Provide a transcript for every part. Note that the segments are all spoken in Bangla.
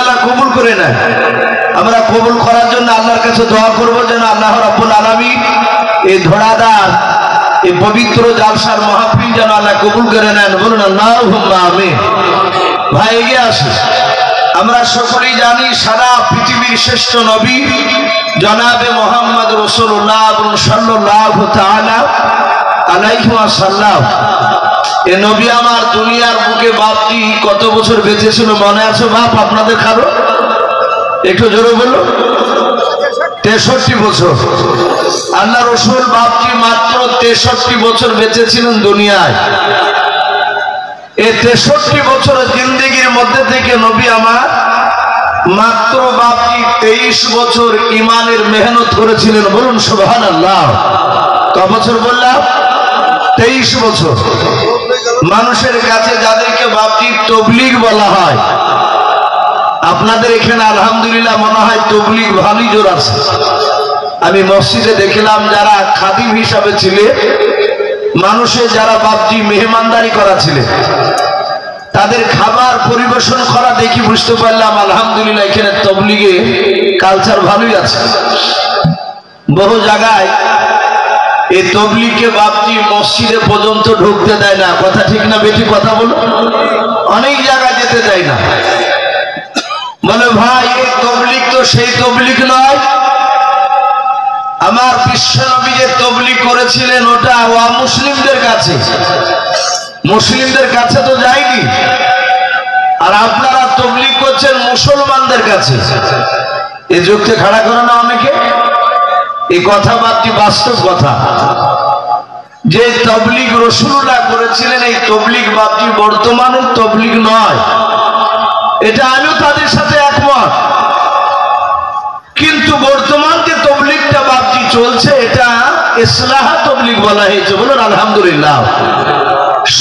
আল্লাহ কবুল করে নেয়। আমরা কবুল করার জন্য আল্লাহর কাছে দোয়া করবো যেন আল্লাহ রাব্বুল আলামিন এই ধরাদার এই পবিত্র জালসার মাহফিল যেন আল্লাহ কবুল করে নেন। বলুন আল্লাহুম্মা আমিন। ভাই এগিয়ে আসুন। আমরা সকলেই জানি সারা পৃথিবীর শ্রেষ্ঠ নবী জনাবে মুহাম্মদ রাসূলুল্লাহ সাল্লাল্লাহু তাআলা আলাইহি ওয়াসাল্লাম এ নবী আমার দুনিয়ার বুকে বাপজি কত বছর বেঁচে ছিল মনে আছে বাপ আপনাদের কারো? একটু জোরে বলুন। 63 বছর। আল্লাহ রাসূল বাপজি মাত্র 63 বছর বেঁচে ছিলেন দুনিয়ায়। এই 63 বছরের জিন্দেগির মধ্যে থেকে নবী আমার মাত্র বাপজি 23 বছর ইমানের মেহনত করেছিলেন। বলুন সুবহানাল্লাহ। কত বছর বললাম? 23 বছর। মানুষের কাছে যাদেরকে বাপজি তবলিগ বলা হয়, আপনাদের এখানে আলহামদুলিল্লাহ মনে হয় তবলিগ ভালোই জোর আছে। আমি মসজিদে দেখলাম যারা খাদিম হিসাবে ছিলেন, মানুষের যারা বাপজি মেহমানদারি করা ছিলেন, তাদের খাবার পরিবেশন করা দেখি বুঝতে পারলাম আলহামদুলিল্লাহ এখানে তবলিগে কালচার ভালোই আছে। বহু জায়গায় এই তবলিগকে বাপজি মসজিদে পর্যন্ত ঢুকতে দেয় না। কথা ঠিক না বেটি? কথা বলো। অনেক জায়গায় যেতে দেয় না। বলে ভাই এই তবলিগ তো সেই তবলিগ নয়। আমার বিশ্বনবী যে তবলিগ করেছিলেন ওটা মুসলিমদের কাছে, মুসলিমদের কাছে তো যায়নি। আর আপনারা তবলিগ করছেন মুসলমানদের কাছে। এই যুক্তি খাড়া করে না অনেকে। এই কথা বাপজি বাস্তব কথা। যে তবলিগ রাসূলুল্লাহ করেছিলেন এই তবলিগ বাপজি বর্তমানের তবলিগ নয়। এটা আমিও তাদের সাথে একমত। কিন্তু বর্তমান যে তবলিগটা বাপজি চলছে এটা ইসলাহ তবলিগ বলা হয়েছে। বলুন আলহামদুলিল্লাহ।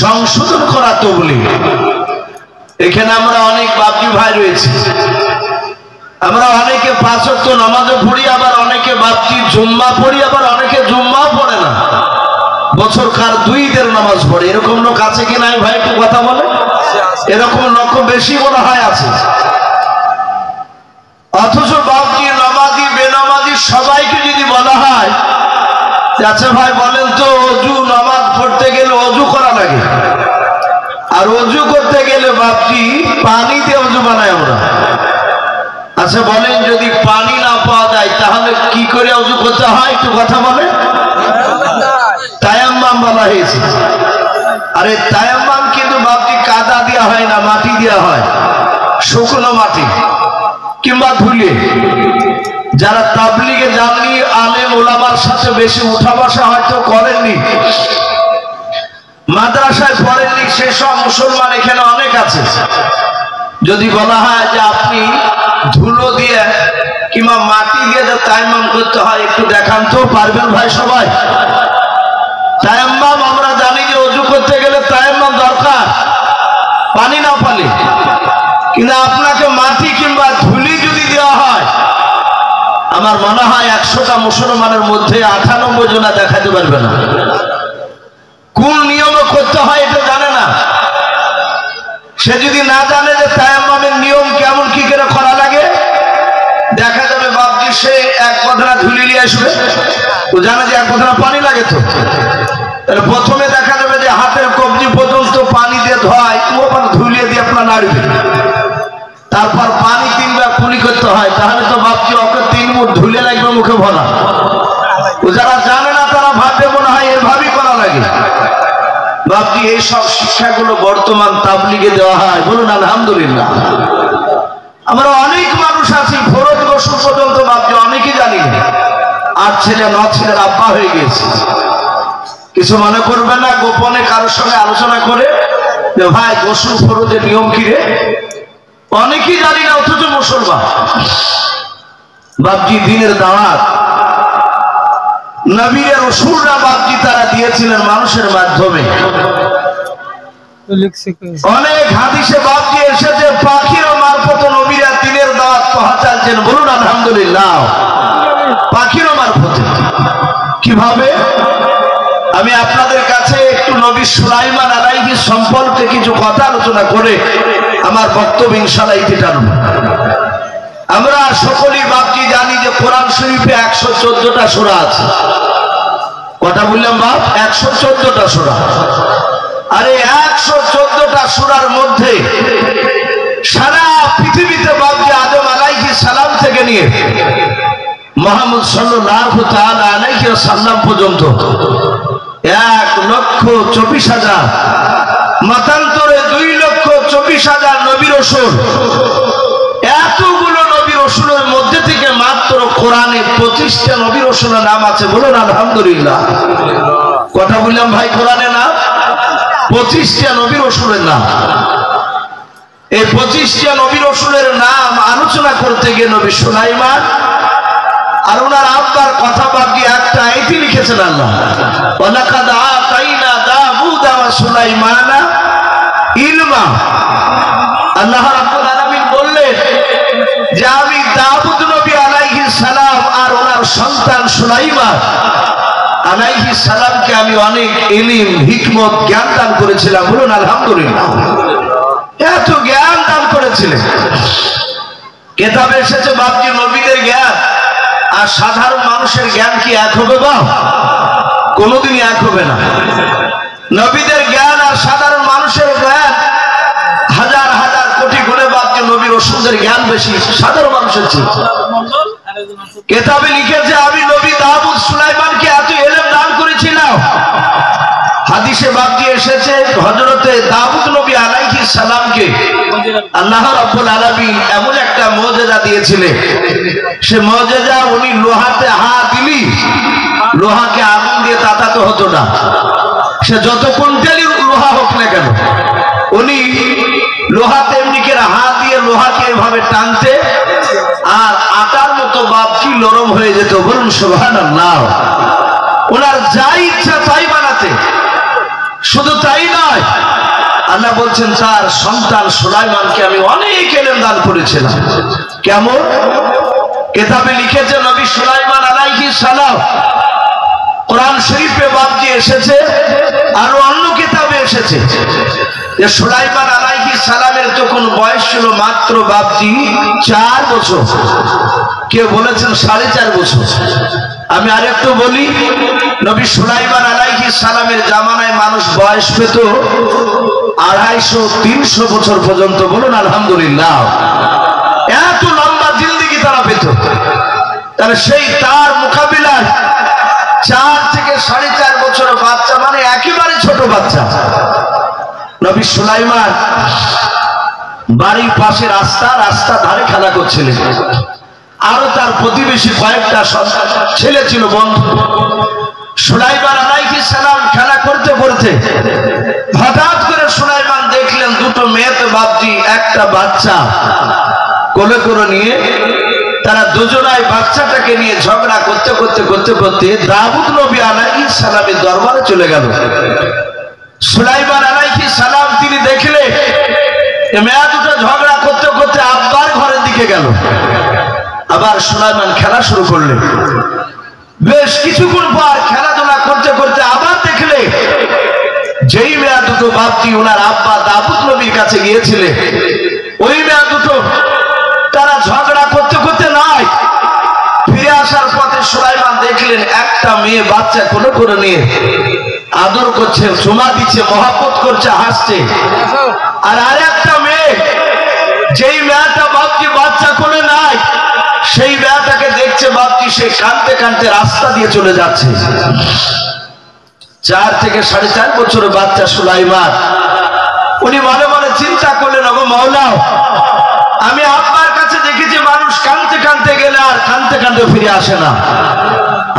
সংশোধন করা তবলিগ। এখানে আমরা অনেক বাপজি ভাই রয়েছে। আমরা অনেকে 5 ওয়াক্ত নামাজও পড়ি, আবার অনেকে বাপজি জুম্মা পড়ি, আবার অনেকে জুম্মাও পড়ে না। বছর কার 2 ঈদের নামাজ পড়ে। এরকম লোক আছে কি নাই ভাই? একটু কথা বলে। এরকম লোক বেশি মনে হয় আছে। অথচ বাপজি নামাজি বেনামাজি সবাইকে যদি বলা হয় আচ্ছা ভাই বলেন তো অজু নামাজ পড়তে গেলে অজু করা লাগে, আর অজু করতে গেলে বাপজি পানি দিয়ে অজু বানাই আমরা। আচ্ছা বলেন যদি পানি না পাওয়া যায় তাহলে কি করে অজু করতে হয়? একটু কথা বলে। তায়াম্মাম বলা হয়েছে। আরে তায়াম্মাম কিন্তু বাপজি কাদা দেওয়া হয় না, মাটি দেওয়া হয়, শুকনো মাটি কিংবা ধুলে। যারা তাবলিগে যাননি, আলেম ওলামার সাথে বেশি উঠা বসা হয়তো করেননি, মাদ্রাসায় পড়েননি, সেসব মুসলমান এখানে অনেক আছে। যদি বলা হয় যে আপনি ধুলো দিয়ে কিংবা মাটি দিয়ে যে তায়াম্মাম করতে হয় একটু দেখান তো, পারবেন ভাই সবাই? তায়াম্মাম আমরা জানি যে অজু করতে গেলে তায়াম্মাম দরকার, পানি না পানি। কিন্তু আপনাকে মাটি কিংবা ধুলি যদি দেওয়া হয়, আমার মনে হয় 100টা মুসলমানের মধ্যে 98 জনা দেখাতে পারবে না। কোন নিয়মে করতে হয় এটা জানে না। সে যদি না জানে যে তায়াম্মামের নিয়ম কেমন কি করে করা লাগে, দেখা যাবে বাপজি সে 1 বদনা ধুলি নিয়ে আসবে, তো জানে যে 1 বদনা পানি লাগে। তো তাহলে প্রথমে দেখা যাবে যে হাতের কবজি পর্যন্ত পানি দিয়ে ধোয়, ওপর ধুলিয়ে দিয়ে আপনার নাড়বে। তারপর পানি 3 বার কুলি করতে হয়। তাহলে তো বাপজি ওকে 3 মুঠ ধুলে লাগবে মুখে ভরা। ও যারা জানে না তারা ভাববে মনে হয় এভাবেই করা লাগে। বাপজি এই সব শিক্ষাগুলো বর্তমান তাবলিগে দেওয়া হয়। বলুন আলহামদুলিল্লাহ। আমরা অনেক মানুষ আছি ফরজ গোসল পর্যন্ত বাপজি অনেকেই জানি না। 8 ছেলে 9 ছেলের আব্বা হয়ে গেছে। কিছু মনে করবে না গোপনে কারোর সঙ্গে আলোচনা করে যে ভাই গোসল ফরজের নিয়ম কি রে? অনেকেই জানি না, অথচ মুসলমান। বাপজি দিনের দাওয়াত নবীর রাসূলরা বাপজি তারা দিয়েছিলেন মানুষের মাধ্যমে। অনেক হাদিসে বাপজি এসেছে পাখির মারফত নবীরা দিনের দাওয়াত পৌঁছাচ্ছেন। বলুন আলহামদুলিল্লাহ। পাখির মারফত কিভাবে? আমি আপনাদের কাছে একটু নবী সুলাইমান আলাইহিস সম্পর্কে কিছু কথা আলোচনা করে আমার বক্তব্য ইনশাআল্লাহ ইতি টানব। সকলেই বাপজি জানি যে কোরআন শরীফে 114টা সূরা আছে। কথা বললাম বাপ? 114টা সূরা। আরে 114টা সূরার মধ্যে সারা পৃথিবীতে বাপজি আদম আলাইহিস সালাম থেকে নিয়ে মুহাম্মদ সাল্লাল্লাহু তাআলা আলাইহি ওয়াসাল্লাম পর্যন্ত 1,24,000 মতান্তরে 2,24,000 নবী রাসূল। এতগুলো নবী রাসূলের মধ্যে থেকে মাত্র কোরআনে 25টা নবী রাসূলের নাম আছে। বলুন আলহামদুলিল্লাহ। কথা বললাম ভাই, কোরআনে নাম 25টা নবী রাসূলের নাম। এই 25টা নবী রাসূলের নাম আলোচনা করতে গিয়ে নবী সুলাইমান আর ওনার আব্বার কথা বাদ দিয়ে একটা আয়াত লিখেছেন আল্লাহ, ওয়ালাকাদ আতাইনা দাউদা ওয়া সুলাইমানা ইলমা। আল্লাহ রাব্বুল আলামিন বললেন যে আমি দাউদ নবী আলাইহিস সালাম আর ওনার সন্তান সুলাইমান আলাইহিস সালামকে আমি অনেক ইলম, হিকমত, জ্ঞান দান করেছিলাম। বলুন আলহামদুলিল্লাহ। এত জ্ঞান দান করেছিলেন। কিতাবে এসেছে বাপজি নবীদের জ্ঞান আর সাধারণ মানুষের জ্ঞান কি এক হবে? বা কোনোদিনই এক হবে না। নবীদের জ্ঞান আর সাধারণ মানুষের জ্ঞান হাজার হাজার কোটি গুণে বাপজি নবী রাসূলদের জ্ঞান বেশি সাধারণ মানুষের চেয়ে। কিতাবে লিখেছে আমি নবী দাউদ সুলাইমানকে এত ইলম দান করেছিলাম। হাদিসে বাপজি এসেছে হযরতে দাউদ নবী আলাইহিস সালামকে আল্লাহ রাব্বুল আলামিন এমন একটা মুজিজা দিয়েছিলেন। সে মুজিজা উনি লোহাতে হাত দিলি লোহাকে আগুন দিয়ে তাতাতে হতো না। সে যত কুইন্টালি লোহা হোক না কেন উনি লোহাতে এমনি করে হাত দিয়ে লোহাকে এভাবে টানতে আর আটার মতো বাপজি নরম হয়ে যেত। বলুন সুবহানাল্লাহ। ওনার যা ইচ্ছা তাই বানাতে। শুধু তাই নয়, আল্লাহ বলছেন তার সন্তান সুলাইমানকে আমি অনেক ইলম দান করেছিলাম। কেমন? কিতাবে লিখেছে নবী সুলাইমান আলাইহিস সালাম, কোরআন শরীফে বাপজি এসেছে আর অন্য কিতাবে এসেছে যে সুলাইমান আলাইহিস সালামের তখন বয়স ছিল মাত্র বাপজি 4 বছর। কেউ বলেছেন 4.5 বছর। আমি আরেকটু বলি, নবী সুলাইমান আলাইহিস সালামের জামানায় মানুষ বয়স পেত 250-300 বছর পর্যন্ত। বলুন আলহামদুলিল্লাহ। এত লম্বা জিন্দেগি তারা পেত। তাহলে সেই তার মোকাবিলায় 4 থেকে 4.5 বছর বাচ্চা মানে একেবারে ছোট বাচ্চা। নবী সুলাইমান বাড়ির পাশে রাস্তা ধারে খেলা করছিলেন। আরো তার প্রতিবেশী কয়েকটা ছেলে ছিল, বন্ধু। সুলাইমান আলাইহিস সালাম খেলা করতে করতে হঠাৎ করে সুলাইমান দেখলেন দুটো মেয়েতে বাপজি একটা বাচ্চা কোলে করে নিয়ে তারা দুজনাই বাচ্চাটাকে নিয়ে ঝগড়া করতে করতে করতে করতে দাউদ নবী আলাইহিস সালামের দরবারে চলে গেল। সুলাইমান আলাইহিস সালাম তিনি দেখলেন মেয়ে দুটো ঝগড়া করতে করতে আব্বার ঘরের দিকে গেল। আবার সুলাইমান খেলা শুরু করলেন। বেশ কিছুক্ষণ পর খেলাধুলা করতে করতে আবার দেখলে যেই মেয়ে দুটো বাপজি ওনার আব্বা দাউদ নবীর কাছে গিয়েছিলেন ওই মেয়ে দুটো তারা ঝগড়া করতে করতে নাই ফিরে আসার পথে সুলাইমান দেখলেন একটা মেয়ে বাচ্চা কোলে করে নিয়ে আদর করছে, চুমা দিচ্ছে, মহব্বত করছে, হাসছে। আর আরেকটা মেয়ে যেই মেয়েটা বাপজি বাচ্চা কোলে নাই সেই মেয়েটাকে দেখছে বাপজি সে কাঁদতে কাঁদতে রাস্তা দিয়ে চলে যাচ্ছে। 4 থেকে 4.5 বছরের বাচ্চা সুলাইমান উনি মনে মনে চিন্তা করলেন, ওগো মাওলা, আমি আব্বার কাছে দেখেছি মানুষ কাঁদতে কাঁদতে গেলে আর কাঁদতে কাঁদতে ফিরে আসে না,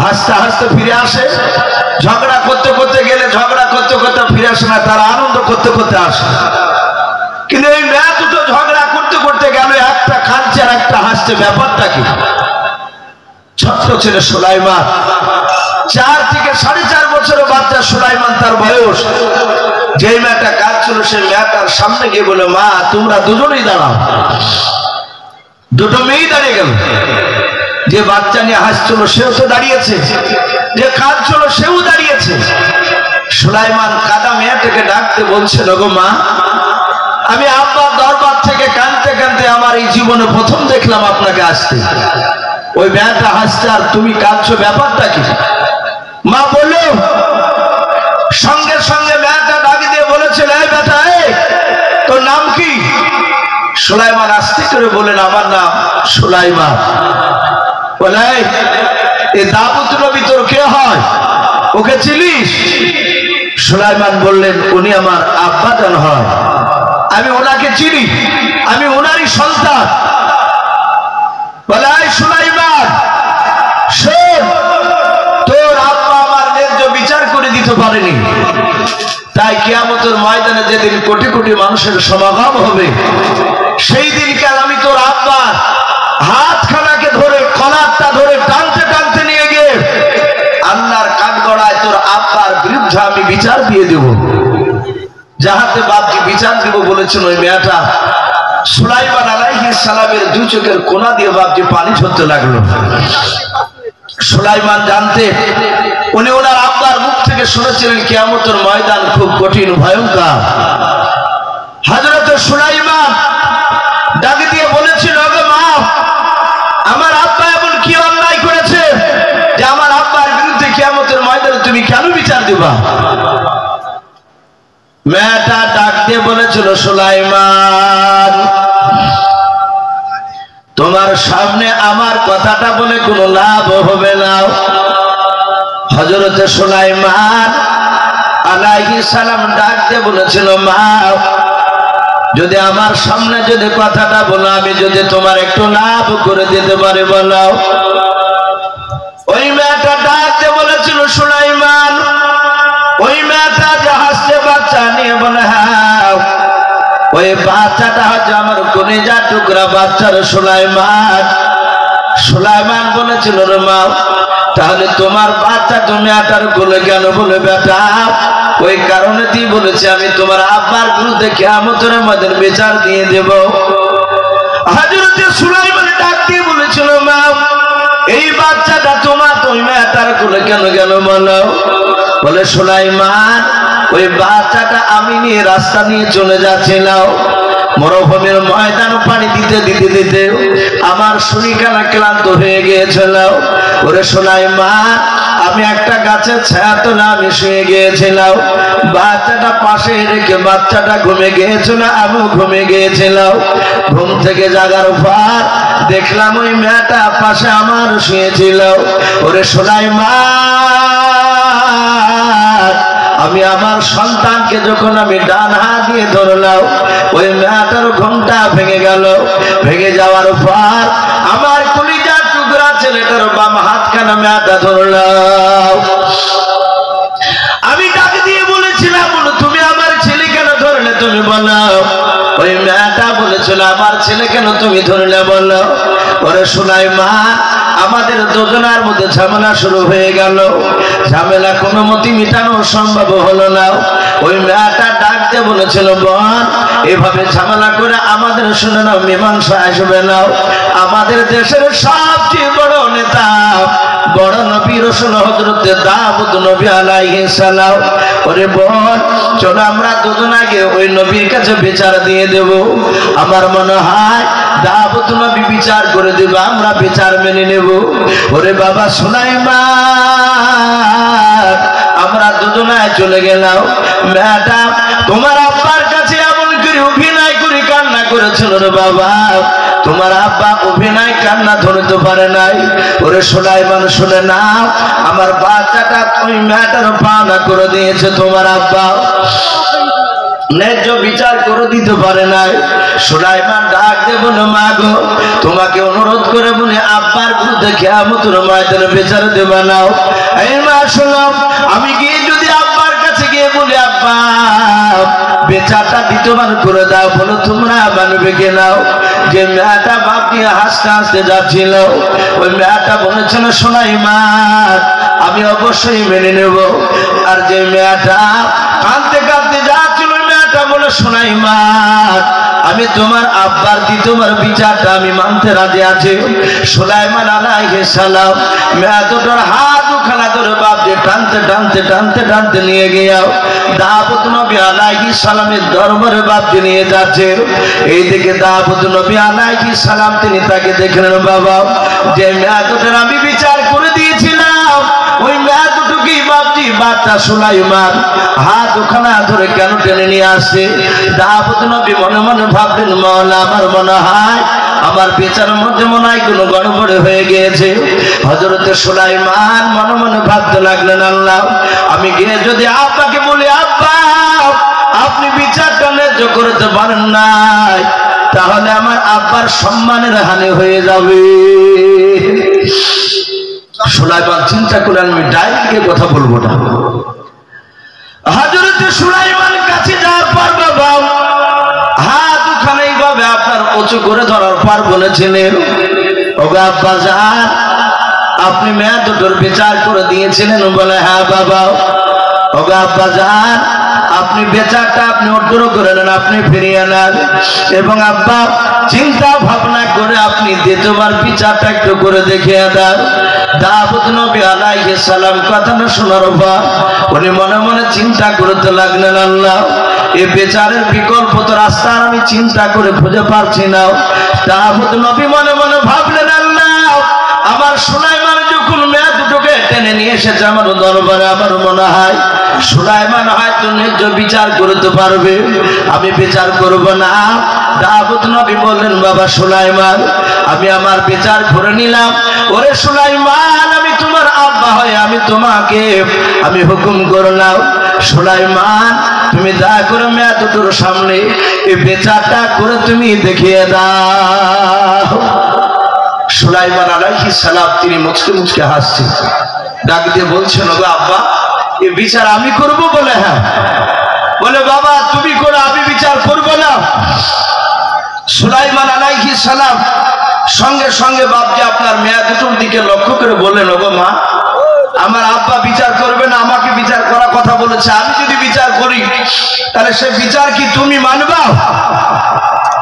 হাসতে হাসতে ফিরে আসে। ঝগড়া করতে করতে গেলে ঝগড়া করতে করতে ফিরে আসে না, তারা আনন্দ করতে করতে আসে। কিন্তু এই মেয়ে দুটো ঝগড়া করতে করতে গেল, একটা কাঁদছে আর একটা হাসছে, ব্যাপারটা কি? ছোট্ট ছেলে সুলাইমান, 4 থেকে 4.5 বছরের বাচ্চা সুলাইমান তার বয়স। যেই মেয়েটা কাঁদছিল সেই মেয়েটার সামনে গিয়ে বলে, মা তোমরা দুজনেই দাঁড়াও। দুটো মেয়েই দাঁড়িয়ে গেল। যে বাচ্চা নিয়ে হাসছিল সেও তো দাঁড়িয়েছে, যে কাঁদছিল সেও দাঁড়িয়েছে। সুলাইমান কাঁদা মেয়েটাকে ডাকতে বলছে, ওগো মা, আমি আব্বার দরবার থেকে কাঁদতে কাঁদতে আমার এই জীবনে প্রথম দেখলাম আপনাকে আসতে। ওই মেয়েটা হাসছে আর তুমি কাঁদছো, ব্যাপারটা কি? মা বলল, সঙ্গে সঙ্গে মেয়েটা ডাক দিয়ে বলেছিল, এই বেটা, তোর নাম কি? সুলাইমান আস্তে করে বলেন, আমার নাম সুলাইমান। বলে, এই দাউদ নবী তোর কে হয়? ওকে চিনিস? সুলাইমান বললেন, উনি আমার আব্বাজান হয়, আমি ওনাকে চিনি, আমি ওনারই সন্তান। বলে, সুলাইমান শোন, তোর আব্বা আমার ন্যায্য বিচার করে দিতে পারেনি, তাই কিয়ামতের ময়দানে যেদিন কোটি কোটি মানুষের সমাগম হবে, সেই দিনকাল আমি তোর আব্বার হাতখানাকে ধরে, কলারটা ধরে টানতে টানতে নিয়ে গিয়ে আল্লাহর কাঠগড়ায় তোর আব্বার বিরুদ্ধে আমি বিচার দিয়ে দেব। যাহাতে বাপকে বিচার দিব বলেছেন ওই মেয়েটা, সুলাইমান আলাইহিস সালামের দুই চোখের কোনা দিয়ে বাপকে পানি ঝরতে লাগলো। সুলাইমান জানতে, উনি ওনার আব্বার মুখ থেকে শুনেছিলেন কিয়ামতের ময়দান খুব কঠিন, ভয়ঙ্কর। হযরত সুলাইমান ডাক দিয়ে বলেছিল, ওগো মা, আমার আব্বা এমন কি অন্যায় করেছে যে আমার আব্বার বিরুদ্ধে কিয়ামতের ময়দানে তুমি কেন বিচার দিবা? মেয়েটা ডাক দিয়ে বলেছিল, সুলাইমান, তোমার সামনে আমার কথাটা বলে কোনো লাভ হবে না। হযরত সুলাইমান আলাইহিস সালাম ডাক দিয়ে বলেছিল, মা, যদি আমার সামনে যদি কথাটা বলো, আমি যদি তোমার একটু লাভ করে দিতে পারি বলো। ওই মেয়েটা ডাক দিয়ে বলেছিল, সুলাইমান, ওই মেয়েটা জাহাজে বাচ্চা নিয়ে বলে, হ্যাঁ, ওই বাচ্চাটা হচ্ছে আমার কলিজার টুকরা বাচ্চার সুলাইমান। সুলাইমান বলেছিল, রে মা, তাহলে তোমার বাচ্চা তুমি আটার কোলে কেন? বলে, বেটা, ওই কারণে তুই বলেছে আমি তোমার আব্বার বিরুদ্ধে কিয়ামতের ময়দানে বিচার দিয়ে দেব। হযরত সুলাইমান ডাক দিয়ে বলেছিল, মা, এই বাচ্চাটা তোমার, ওই মেয়েটার কোলে কেন কেন বলো? বলে, সুলাইমান, ওই বাচ্চাটা আমি নিয়ে রাস্তা নিয়ে চলে যাচ্ছিলাম, মরুভূমির ময়দান পানি দিতে দিতে দিতে আমার শরীরখানা ক্লান্ত হয়ে গিয়েছিল। ওরে সুলাইমান, আমি একটা গাছের ছায়া তলে আমি শুয়ে গিয়েছিলাম, বাচ্চাটা পাশে রেখে বাচ্চাটা ঘুমে গিয়েছিল, আমিও ঘুমে গিয়েছিলাম। ঘুম থেকে জাগার পর দেখলাম ওই মেয়েটা পাশে আমার শুয়েছিল। ওরে সুলাইমান, আমি আমার সন্তানকে যখন আমি ডান হাত দিয়ে ধরলাম, ওই মেয়েটার ঘুমটা ভেঙে গেল। ভেঙে যাওয়ার পর আমার কলিজার টুকরা ছেলেটার বাম হাতখানা মেয়েটা ধরলাম। আমি ডাক দিয়ে বলেছিলাম, তুমি আমার ছেলে কেন ধরলে? তুমি বলো। ওই মেয়েটা বলেছিল, আমার ছেলে কেন তুমি ধরলে বলো। ওরে সুলাইমান, আমাদের দুজনের মধ্যে ঝামেলা শুরু হয়ে গেল। ঝামেলা কোনো মতে মিটানো সম্ভব হলো না। ওই মেয়েটা ডাক দিয়ে বলেছিল, বোন, এভাবে ঝামেলা করে আমাদের শুনে নাও, মীমাংসা আসবে না। আমাদের দেশের সবচেয়ে বড় নেতা, বড় নবী রাসূল হযরত দাউদ নবী আলাইহিস সালাম। ওরে বোন, চলো আমরা দুজন আগে ওই নবীর কাছে বিচার দিয়ে দেব। আমার মনে হয় দাউদ নবী বিচার করে দেবে, আমরা বিচার মেনে নেব। ওরে বাবা সুলাইমান, আমরা দুজনায় চলে গেলাম। মেয়েটা তোমার আব্বার কাছে এমন করে অভিনয় করে কান্না করেছিল, রে বাবা, তোমার আব্বা অভিনয় কান্না ধরতে পারে নাই। ওরে সুলাইমান, শুনে না, আমার বাচ্চাটা ওই মেয়েটার পাওনা করে দিয়েছে, তোমার আব্বা ন্যায্য বিচার করে দিতে পারে নাই। সুলাইমান ডাক দিয়ে বলে, মা গো, তোমাকে অনুরোধ করে বলে আব্বার বিরুদ্ধে কিয়ামতের ময়দানে বিচার দেবা নাও। এই মা শোনো, আমি গিয়ে যদি আব্বার কাছে গিয়ে বলি, আব্বা বিচারটা দ্বিতীয়বার করে দাও, বলো তোমরা মানবে কে নাও? যে মেয়েটা বাপ দিয়ে হাসতে হাসতে যাচ্ছিল, ওই মেয়েটা বলেছিল, সুলাইমান, আমি অবশ্যই মেনে নেব। আর যে মেয়েটা কাঁদতে কাঁদতে যাচ্ছিল, মেয়েটা বলে সুলাইমান আমি তোমার আব্বার দ্বিতীয়বার বিচারটা আমি মানতে রাজি আছি। সুলাইমান আলাইহিস সালাম মেয়ে দুটোর হাত দুখানা ধরে বাপ যে টানতে টানতে টানতে টানতে নিয়ে গিয়ে দাউদ নবী আলাইহিস সালামের দরবারে বাপ যে নিয়ে যাচ্ছে। এইদিকে দাউদ নবী আলাইহিস সালাম তিনি তাকে দেখলেন বাবা যে মেয়ে দুটোর আমি বিচার করে দিয়েছিলাম ওই মেয়ে দুটোকেই বাপজি বাচ্চা সুলাইমান হাত দুখানা ধরে কেন টেনে নিয়ে আসছে। দাউদ নবী মনে মনে ভাবলেন মাওলা আমার মনে হয় আমার বিচারের মধ্যে মনে হয় কোনো গড়বড় হয়ে গিয়েছে। হযরতে সুলাইমান মনে মনে ভাবতে লাগলেন আল্লাহ আমি গিয়ে যদি আব্বাকে বলি আব্বা আপনি বিচারটা ন্যায্য করতে পারেন নাই তাহলে আমার আব্বার সম্মানের হানি হয়ে যাবে। সুলাইমান চিন্তা করলেন আমি ডাইরেক্টলি কথা বলবো না। হযরতে সুলাইমান কাছে যাওয়ার পর বাবা হাত দুখানা এইভাবে আপনার উঁচু করে ধরার পর বলেছিলেন ওগো আব্বা জান আপনি মেয়ে দুটোর বিচার করে দিয়েছিলেন? বলে হ্যাঁ বাবা। ওগো আব্বা জান আপনি বিচারটা আপনি অর্জন করে নেন আপনি ফিরিয়ে নেন এবং আব্বা চিন্তা ভাবনা করে আপনি দ্বিতীয়বার বিচারটা একটু করে দেখিয়ে দেন। দাউদ নবী আলাইহিস সালাম কথাটা শোনার পর উনি মনে মনে চিন্তা করতে লাগলেন আল্লাহ এই বিচারের বিকল্প তো রাস্তা আমি চিন্তা করে খুঁজে পারছি না। দাউদ নবী মনে মনে ভাবলেন আল্লাহ আমার সুলাইমান যখন মেয়ে দুটোকে টেনে নিয়ে এসেছে আমার দরবারে আমার মনে হয় সুলাইমান হয়তো ন্যায্য বিচার করতে পারবে আমি বিচার করব না। দাউদ নবী বললেন বাবা সুলাইমান আমি আমার বিচার করে নিলাম। ওরে সুলাইমান আমি তোমার আব্বা হয়ে আমি তোমাকে আমি হুকুম করলাম সুলাইমান তুমি দয়া করে মেয়ে দুটোর সামনে এই বিচারটা করে তুমি দেখিয়ে দাও। সুলাইমান আলাইহিস সালাম তিনি মুচকে মুচকে হাসছেন ডাক দিয়ে বলছেন ওগো আব্বা এই বিচার আমি করব? বলে হ্যাঁ। বলে বাবা তুমি করো আমি বিচার করব না। সুলাইমান আলাইহিস সালাম সঙ্গে সঙ্গে বাপজি আপনার মেয়ে দুটোর দিকে লক্ষ্য করে বললেন ওগো মা আমার আব্বা বিচার করবে না আমাকে বিচার করার কথা বলেছে আমি যদি বিচার করি তাহলে সে বিচার কি তুমি মানবা?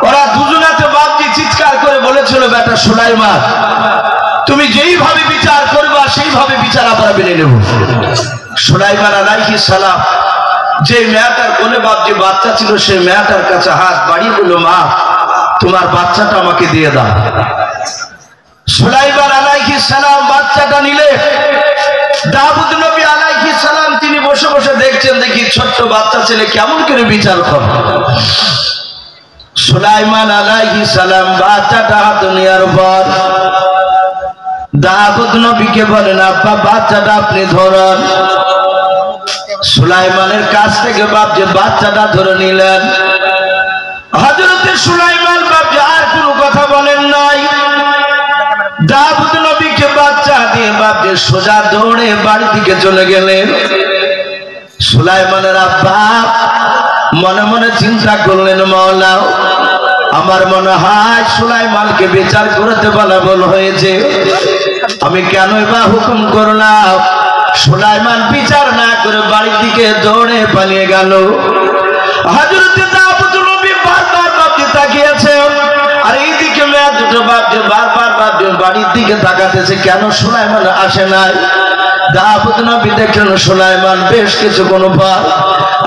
ওরা দুজনাতে বাপজি চিৎকার করে বলেছিল বেটা সুলাইমান তুমি যেইভাবে বিচার করবা সেইভাবে বিচার আমরা মেনে নেব। সুলাইমান আলাইহিস সালাম যে মেয়েটার কোলে বাপজি বাচ্চা ছিল সেই মেয়েটার কাছে হাত বাড়িয়ে বলল মা তোমার বাচ্চাটা আমাকে দিয়ে দাও। সুলাইমান আলাইহিস সালাম বাচ্চাটা নিলে দাউদ নবী আলাইহিস সালাম তিনি বসে বসে দেখছেন দেখি ছোট্ট বাচ্চা ছেলে কেমন করে বিচার করে। সুলাইমান আলাইহিস সালাম বাচ্চাটা হাত নেওয়ার পর দাউদ নবীকে বলেন আব্বা বাচ্চাটা আপনি ধরুন। সুলাইমানের কাছ থেকে বাপজি বাচ্চাটা ধরে নিলেন। হযরতে সুলাইমান বাপজি আর কোনো কথা বলেন নাই। দাউদ নবীকে বাচ্চা দিয়ে বাপজি সোজা দৌড়ে বাড়ি দিকে চলে গেলেন। সুলাইমানের আব্বা মনে মনে চিন্তা করলেন মাওলা আমার মনে হয় সুলাইমানকে বিচার করতে বলা ভুল হয়েছে আমি কেনই বা হুকুম করলাম। সুলাইমান বিচার না করে বাড়ির দিকে দৌড়ে পালিয়ে গেল। হযরতে দাউদ নবী বারবার বাপজি তাকিয়েছে আর এইদিকে মেয়ে দুটো বাপজি বারবার বাপজি বাড়ির দিকে তাকাতেছে কেন সুলাইমান আসে নাই। দাউদ নবী দেখলেন সুলাইমান বেশ কিছুক্ষণ পর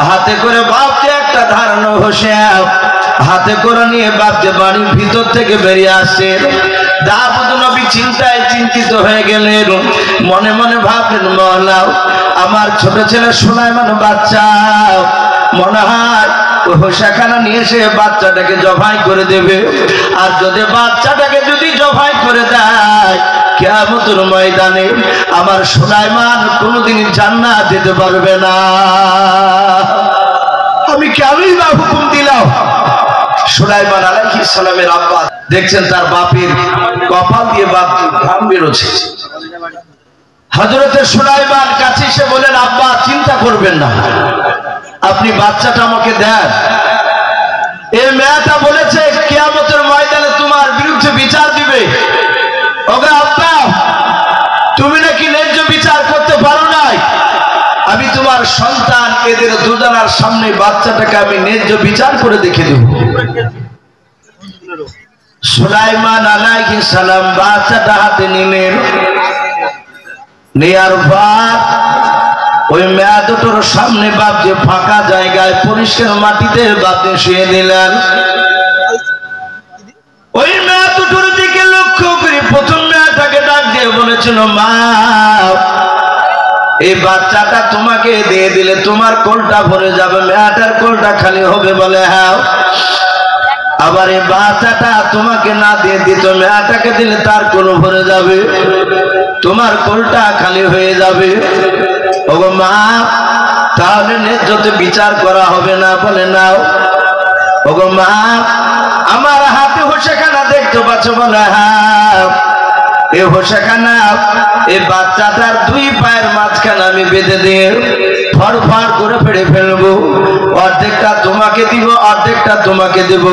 হাতে করে বাপজি একটা ধারানো হোসে হাতে করে নিয়ে বাপজি বাড়ির ভিতর থেকে বেরিয়ে আসছে। দাউদ নবী চিন্তায় চিন্তিত হয়ে গেলেন মনে মনে ভাবলেন মাওলা আমার ছোট ছেলে সুলাইমান বাচ্চা মনে হয় হোসাখানা নিয়ে এসে বাচ্চাটাকে জবাই করে দেবে আর যদি বাচ্চাটাকে যদি জবাই করে দেয় কিয়ামতের ময়দানে আমার সুলাইমান কোনোদিন জান্নাত যেতে পারবে না। আমি কেনই বা হুকুম দিলাম। সুলাইমান আলাইহিস সালামের আব্বা দেখছেন তার বাপের কপাল দিয়ে বাপ ঘাম বেরোচ্ছে। হযরতে সুলাইমান কাছে এসে বলেন আব্বা চিন্তা করবেন না আপনি বাচ্চাটা আমাকে দেন। এই মেয়েটা বলেছে কিয়ামতের ময়দানে তোমার বিরুদ্ধে বিচার দিবে। ওগো আব্বা তুমি নাকি ন্যায্য বিচার করতে পারো নাই আমি তোমার সন্তান, এদের দুজনার সামনে বাচ্চাটাকে আমি ন্যায্য বিচার করে দেখে দেব। সুলাইমান আলাইহিস সালাম বাচ্চাটা হাতে নিলেন, নেয়ার পর ওই মেয়া দুটোর সামনে বাপজি ফাঁকা জায়গায় পরিষ্কার মাটিতে বাপজি শুয়ে দিলেন। ওই মেয়া দুটোর দিকে লক্ষ্য করে প্রথম মেয়াটাকে ডাক দিয়ে বলেছিল, মা এই বাচ্চাটা তোমাকে দিয়ে দিলে তোমার কোলটা ভরে যাবে, মেয়াটার কোলটা খালি হবে। বলে হ্যাঁ। আবার এই বাচ্চাটা তোমাকে না দিয়ে দিত, মেয়াটাকে দিলে তার কোল ভরে যাবে, তোমার কোলটা খালি হয়ে যাবে। ওগো মা, তাহলে ন্যায্যতে বিচার করা হবে না? বলে নাও। ওগো মা, আমার হাতে হোসেখানা দেখতে পাচ্ছ? বলে হ্যাঁ। এই হোসেখানা এই বাচ্চাটার দুই পায়ের মাঝখানে আমি বেঁধে দিয়ে ফড় ফড় করে ফেড়ে ফেলবো, অর্ধেকটা তোমাকে দিব, অর্ধেকটা তোমাকে দেব,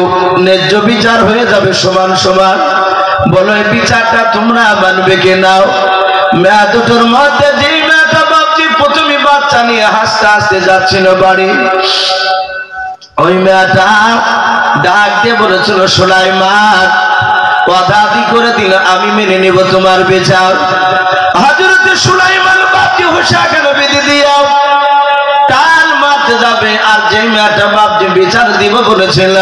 ন্যায্য বিচার হয়ে যাবে সমান সমান। বলো এই বিচারটা তোমরা মানবে কে? নাও। মেয়া দুটোর মধ্যে যেই মেয়েটা বাপজি প্রথমে বাচ্চা নিয়ে হাসতে হাসতে যাচ্ছিল বাড়ি, ওই মেয়েটা ডাক দিয়ে বলেছিল, সুলাইমান কথা দি করে দিল, আমি মেনে নেব তোমার বিচার। হযরত সুলাইমান বাপজি হোসেখানা বেঁধে দিও, টান মারতে যাবে। আর যে মেয়েটা বাপজি বিচার দিব বলেছিল,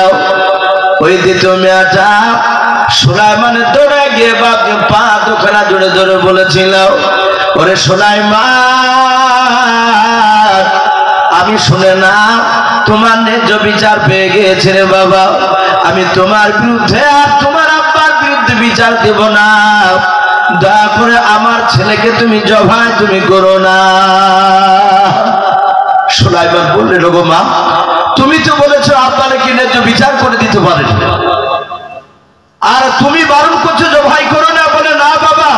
ওই দ্বিতীয় মেয়েটা সুলাইমানের দৌড়ে গিয়ে বাপজি পা দুখানা জোরে জোরে বলেছিল, ওরে সুলাইমান, আমি শুনে না তোমার ন্যায্য বিচার পেয়ে গিয়েছে রে বাবা, আমি তোমার বিরুদ্ধে আর তোমার আব্বার বিরুদ্ধে বিচার দেব না, দয়া করে আমার ছেলেকে তুমি জবাই তুমি করো না। সুলাইমান বললেন, ওগো মা, তুমি তো বলেছো আব্বারে কি ন্যায্য বিচার করে দিতে পারেন, আর তুমি বারণ করছো জবাই করো না। বলে না বাবা,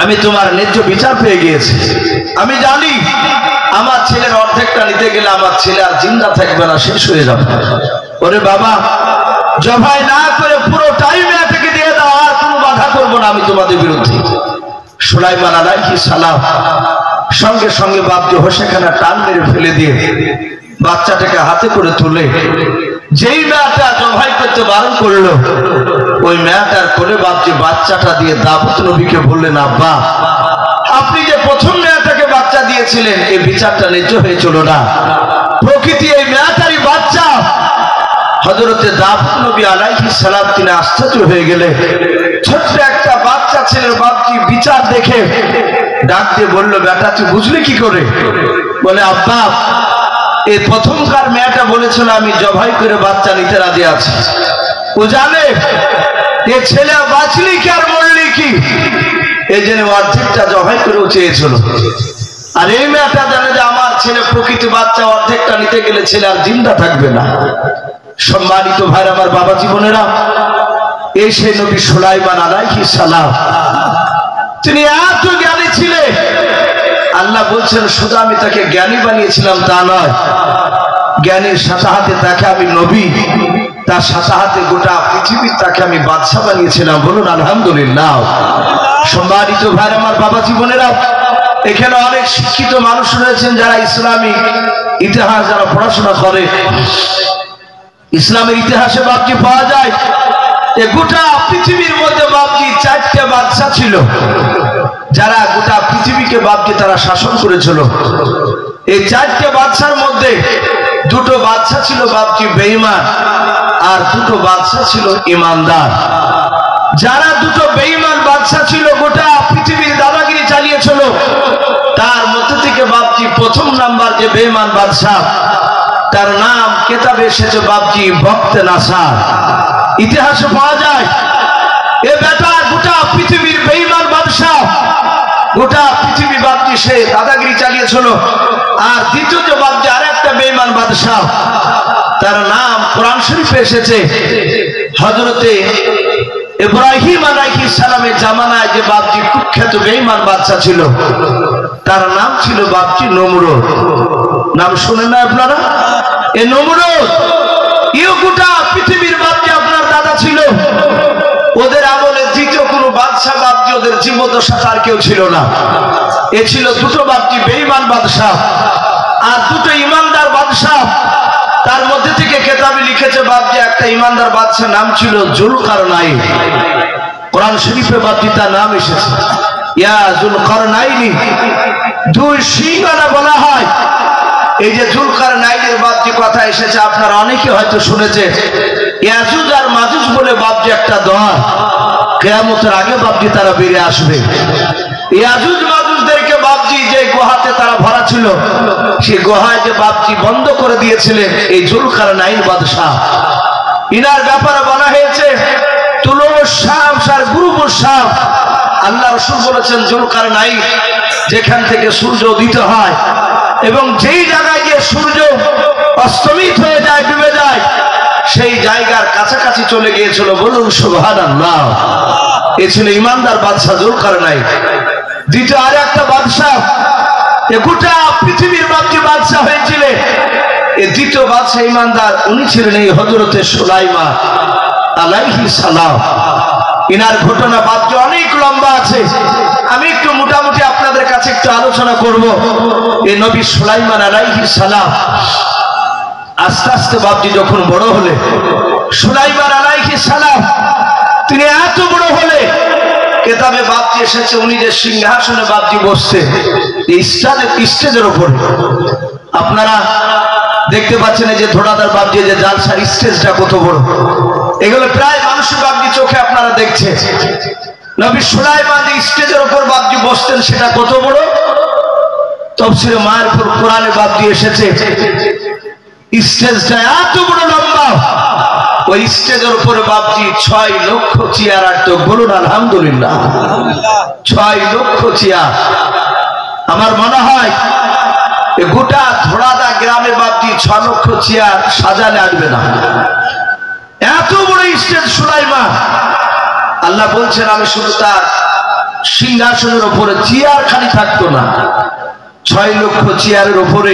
আমি তোমার ন্যায্য বিচার পেয়ে গিয়েছি, আমি জানি আমার ছেলের অর্ধেকটা নিতে গেলে আমার ছেলে আর জিন্দা থাকবে না, শেষ হয়ে যাবে। ওরে বাবা, জবাই না করে পুরো টাইম থেকে দিয়ে দাও, আর কোনো বাধা করবো না আমি তোমাদের বিরুদ্ধে। সুলাইমান আলাইহিস সালাম সঙ্গে সঙ্গে বাপজি হোসেখানা টান মেরে ফেলে দিয়ে বাচ্চাটাকে হাতে করে তুলে যেই মেয়েটা জবাই করতে বারণ করলো, ওই মেয়েটার কোলে বাপজি বাচ্চাটা দিয়ে দাউদ নবীকে বললেন, আব্বা, আপনি যে প্রথম মেয়েটাকে বাচ্চা দিয়েছিলেন, এই বিচারটা ন্যায্য হয়েছিল না, প্রকৃতি এই মেয়েটারই বাচ্চা। হযরতে দাউদ নবী আলাইহিস সালাম তিনি আশ্চর্য হয়ে গেলেন, ছোট্ট একটা বাচ্চা ছেলের বাপজি বিচার দেখে ডাক দিয়ে বলল, বেটা তুই বুঝলি কি করে? বলে আব্বা, এই প্রথমকার মেয়েটা বলেছিল আমি জবাই করে বাচ্চা নিতে রাজি আছি, ও জানে এ ছেলে বাঁচলি কি আর মরলি কি, এই জন্য অর্ধেকটা জবাই করে চেয়েছিল। আর এই মেয়েটা জানে যে আমার ছেলে প্রকৃত বাচ্চা, অর্ধেকটা নিতে গেলে ছেলে আর জিন্দা থাকবে না। সম্মানিত ভাই আমার বাবা জীবনেরা, এই সেই নবী সুলাইমান আলাইহিস সালাম, তিনি এত জ্ঞানী ছিলেন। আল্লাহ বলছেন শুধু আমি তাকে জ্ঞানী বানিয়েছিলাম তা নয়, জ্ঞানীর সাথে হাতে তাকে আমি নবী, তার সাথে হাতে গোটা পৃথিবীর তাকে আমি বাদশা বানিয়েছিলাম। বলুন আলহামদুলিল্লাহ। সম্মানিত ভাই আমার বাবা জীবনেরা, এখানে অনেক শিক্ষিত মানুষ রয়েছেন যারা ইসলামী ইতিহাস যারা পড়াশোনা করে, ইসলামের ইতিহাসে বাপজি পাওয়া যায় যে গোটা পৃথিবীর মধ্যে বাপজি 4টে বাদশা ছিল যারা গোটা পৃথিবীকে বাপজি তারা শাসন করেছিল। এই 4টে বাদশার মধ্যে 2টো বাদশা ছিল বাপজি বেঈমান, আর 2টো বাদশা ছিল ইমানদার। যারা 2টো বেঈমান বাদশা ছিল গোটা পৃথিবীর দাদাগিরি চালিয়েছিল, তার মধ্যে থেকে বাপজি প্রথম নাম্বার যে বেঈমান বাদশা, তার নাম কিতাবে এসেছে বাপজি বখতে নাসার। ইতিহাসে পাওয়া যায় এ বেটা গোটা পৃথিবীর বেঈমান বাদশা, গোটা পৃথিবী বাপজি সে দাদাগিরি চালিয়েছিল। আর দ্বিতীয় যে বাপজি আরেকটা বেঈমান বাদশা, তার নাম কোরআন শরীফে এসেছে হযরতে ইব্রাহিম আলাইহিস সালামের জামানায় যে বাপজি কুখ্যাত বেঈমান বাদশা ছিল, তার নাম ছিল বাপজি নমরুদ। নাম শুনেন না আপনারা? এই নমরুদ গোটা পৃথিবীর বাপজি আপনার দাদা ছিল। ওদের আমলে দ্বিতীয় কোনো বাদশা বাদশাহ বাপজি, ওদের জীবদ্দশা আর কেউ ছিল না। এ ছিল দুটো বাপজি, বেঈমান বাদশাহ আর দুটো ইমানদার বাদশাহ। তার মধ্যে থেকে কেতাবে লিখেছে বাপজি, একটা ইমানদার বাদশাহ নাম ছিল জুলকারনাইন। কোরআন শরীফে বাপজি তার নাম এসেছে, ইয়া জুলকারনাইনি, দুই সিংহানা বলা হয়। এই যে জুলকারনাইনের বাপজি কথা এসেছে, আপনারা অনেকে হয়তো শুনেছেন। ইয়াজুজ আর মাজুজ বলে বাপজি একটা দল, কিয়ামতের আগে বাপজি তারা বেরিয়ে আসবে। ইয়াজুজ মাজুজদেরকে বাপজি যে গুহাতে তারা ভরা ছিল, সেই গুহায় যে বাপজি বন্ধ করে দিয়েছিলেন এই জুলকারনাইন বাদশাহ, ইনার ব্যাপারে বলা হয়েছে তুলো শাম আর গুরুব শাম। আল্লাহ রাসূল বলেছেন জুলকারনাইন যেখান থেকে সূর্য উদিত হয় এবং যেই জায়গায় গিয়ে সূর্য অস্তমিত হয়ে যায়, ডুবে যায়, সেই জায়গার কাছাকাছি চলে গিয়েছিল। বলুন সুবহানাল্লাহ। এ ছিল ইমানদার বাদশাহ জুলকারনাইন। দ্বিতীয় আর একটা বাদশাহ, গোটা পৃথিবীর বাপজি বাদশাহ হয়েছিলেন। এই দ্বিতীয় বাদশাহ ইমানদার, উনি ছিলেন এই হযরতে সুলাইমান আলাইহিস সালাম। ইনার ঘটনা বাপজি অনেক লম্বা আছে, আমি একটু মোটামুটি আপনাদের কাছে একটু আলোচনা করব। এই নবী সুলাইমান আলাইহিস সালাম আস্তে আস্তে বাপজি যখন বড় হলে, সুলাইমান আলাইহিস সালাম তিনি এত বড় হলে, কেতাবে বাপজি এসেছে উনি যে সিংহাসনে বাপজি বসছে স্টেজের উপরে, আপনারা দেখতে পাচ্ছেন এই যে ধরাদার বাপজি যে জালসার স্টেজটা কত বড়, এগুলো প্রায় মানুষের বাপজি চোখে আপনারা দেখছেন। নবী সুলাইমান যে স্টেজের উপর বাপজি বসতেন সেটা কত বড়, তাফসীরে মারফুল কোরআনে বাপজি এসেছে স্টেজটা এত বড় লম্বা। ওই স্টেজের উপরে বাপজি 6 লক্ষ চেয়ার আটতো। বলুন আলহামদুলিল্লাহ। 6 লক্ষ চেয়ার। আমার মনে হয় গোটা ধরাদা গ্রামে বাপজি 6 লক্ষ চেয়ার সাজালে আসবে না, এত বড় স্টেজ সুলাইমান। আল্লাহ বলছেন আমি শুধু তার সিংহাসনের উপরে চেয়ার খালি থাকতো না, 6 লক্ষ চেয়ারের উপরে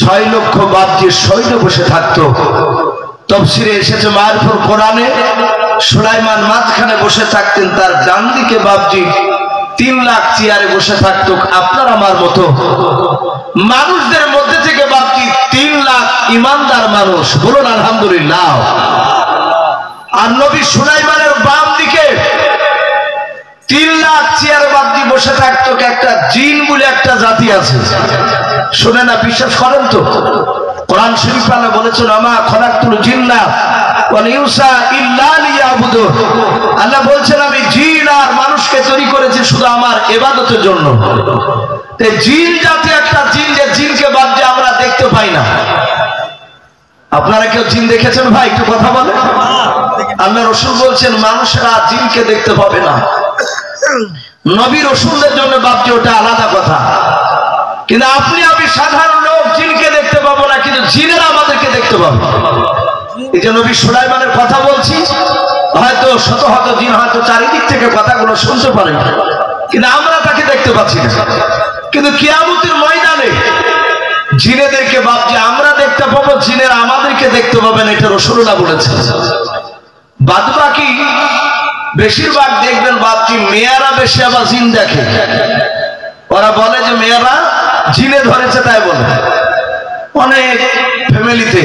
6 লক্ষ বাপজি সৈন্য বসে থাকতো। তাফসীরে এসেছে মারফুল কোরআনে সুলাইমান মাঝখানে বসে থাকতেন, তার ডান দিকে বাপজি 3 লাখ চেয়ারে বসে থাকতো আপনার আমার মতো মানুষদের মধ্যে থেকে বাপজি 3 লাখ ইমানদার মানুষ। বলুন আলহামদুলিল্লাহ। আর নবী সুলাইমানের বাম দিকে 3 লাখ চেয়ার বাপজি বসে থাকতো একটা জিন বলে একটা জাতি আছে, শুনে না বিশ্বাস করেন তো? কোরআন শরীফ আল্লাহ বলেছেন আমা খলাকতুল জিন্না ওয়াল ইনসা ইল্লা লিয়াবুদুন। আল্লাহ বলছেন আমি জিন আর মানুষকে তৈরি করেছি শুধু আমার ইবাদতের জন্য। এই জিন জাতি একটা জিন, যে জিনকে বাপজি আমরা দেখতে পাই না। আপনারা কেউ জিন দেখেছেন ভাই? একটু কথা বলেন। আল্লাহ রাসূল বলছেন মানুষরা জিনকে দেখতে পাবে না, নবী রাসূলদের জন্য বাপজি ওটা আলাদা কথা। কিন্তু আপনি আমি সাধারণ লোক জিনকে দেখতে পাবো না, কিন্তু জিনেরা আমাদেরকে দেখতে পাবো। এই যে নবী সুলাইমানের কথা বলছি, হয়তো শত শত জিন হয়তো চারিদিক থেকে কথাগুলো শুনতে পারে, কিন্তু আমরা তাকে দেখতে পাচ্ছি না। কিন্তু কিয়ামতের ময়দানে জিনেদেরকে বাপজি আমরা দেখতে পাবো, জিনেরা আমাদেরকে দেখতে পাবেন, এটা রাসূলুল্লাহ বলেছেন। বাদবাকি বেশিরভাগ দেখবেন বাপজি মেয়েরা বেশি আবার জিন দেখে। ওরা বলে যে মেয়েরা জিনে ধরেছে, তাই বলে। অনেক ফ্যামিলিতে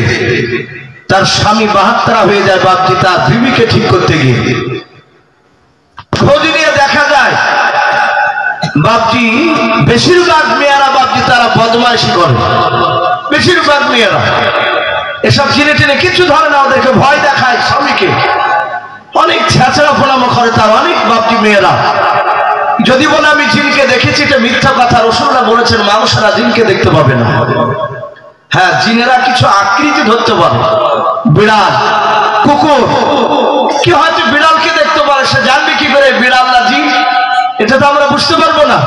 তার স্বামী 72 হয়ে যায় বাপজি তার বিবিকে ঠিক করতে গিয়ে। খোঁজ নিয়ে দেখা যায় বাপজি বেশিরভাগ মেয়েরা বাপজি তারা বদমাইশি করে। বেশিরভাগ মেয়েরা এসব জিনে টিনে কিছু ধরে না, ওদেরকে ভয় দেখায় স্বামীকে, অনেক ছেঁচড়া ফোনামো করে তার অনেক বাপজি মেয়েরা। যদি বলে আমি জিনকে দেখেছি, এটা মিথ্যা কথা। রাসূলুল্লাহ বলেছেন মানুষরা জিনকে দেখতে পাবে না। হ্যাঁ, জিনেরা কিছু আকৃতি ধরতে পারে, বিড়াল, কুকুর। কি হয়তো বিড়ালকে দেখতে পারে, সে জানবে কি করে বিড়াল না জিন? এটা তো আমরা বুঝতে পারবো না।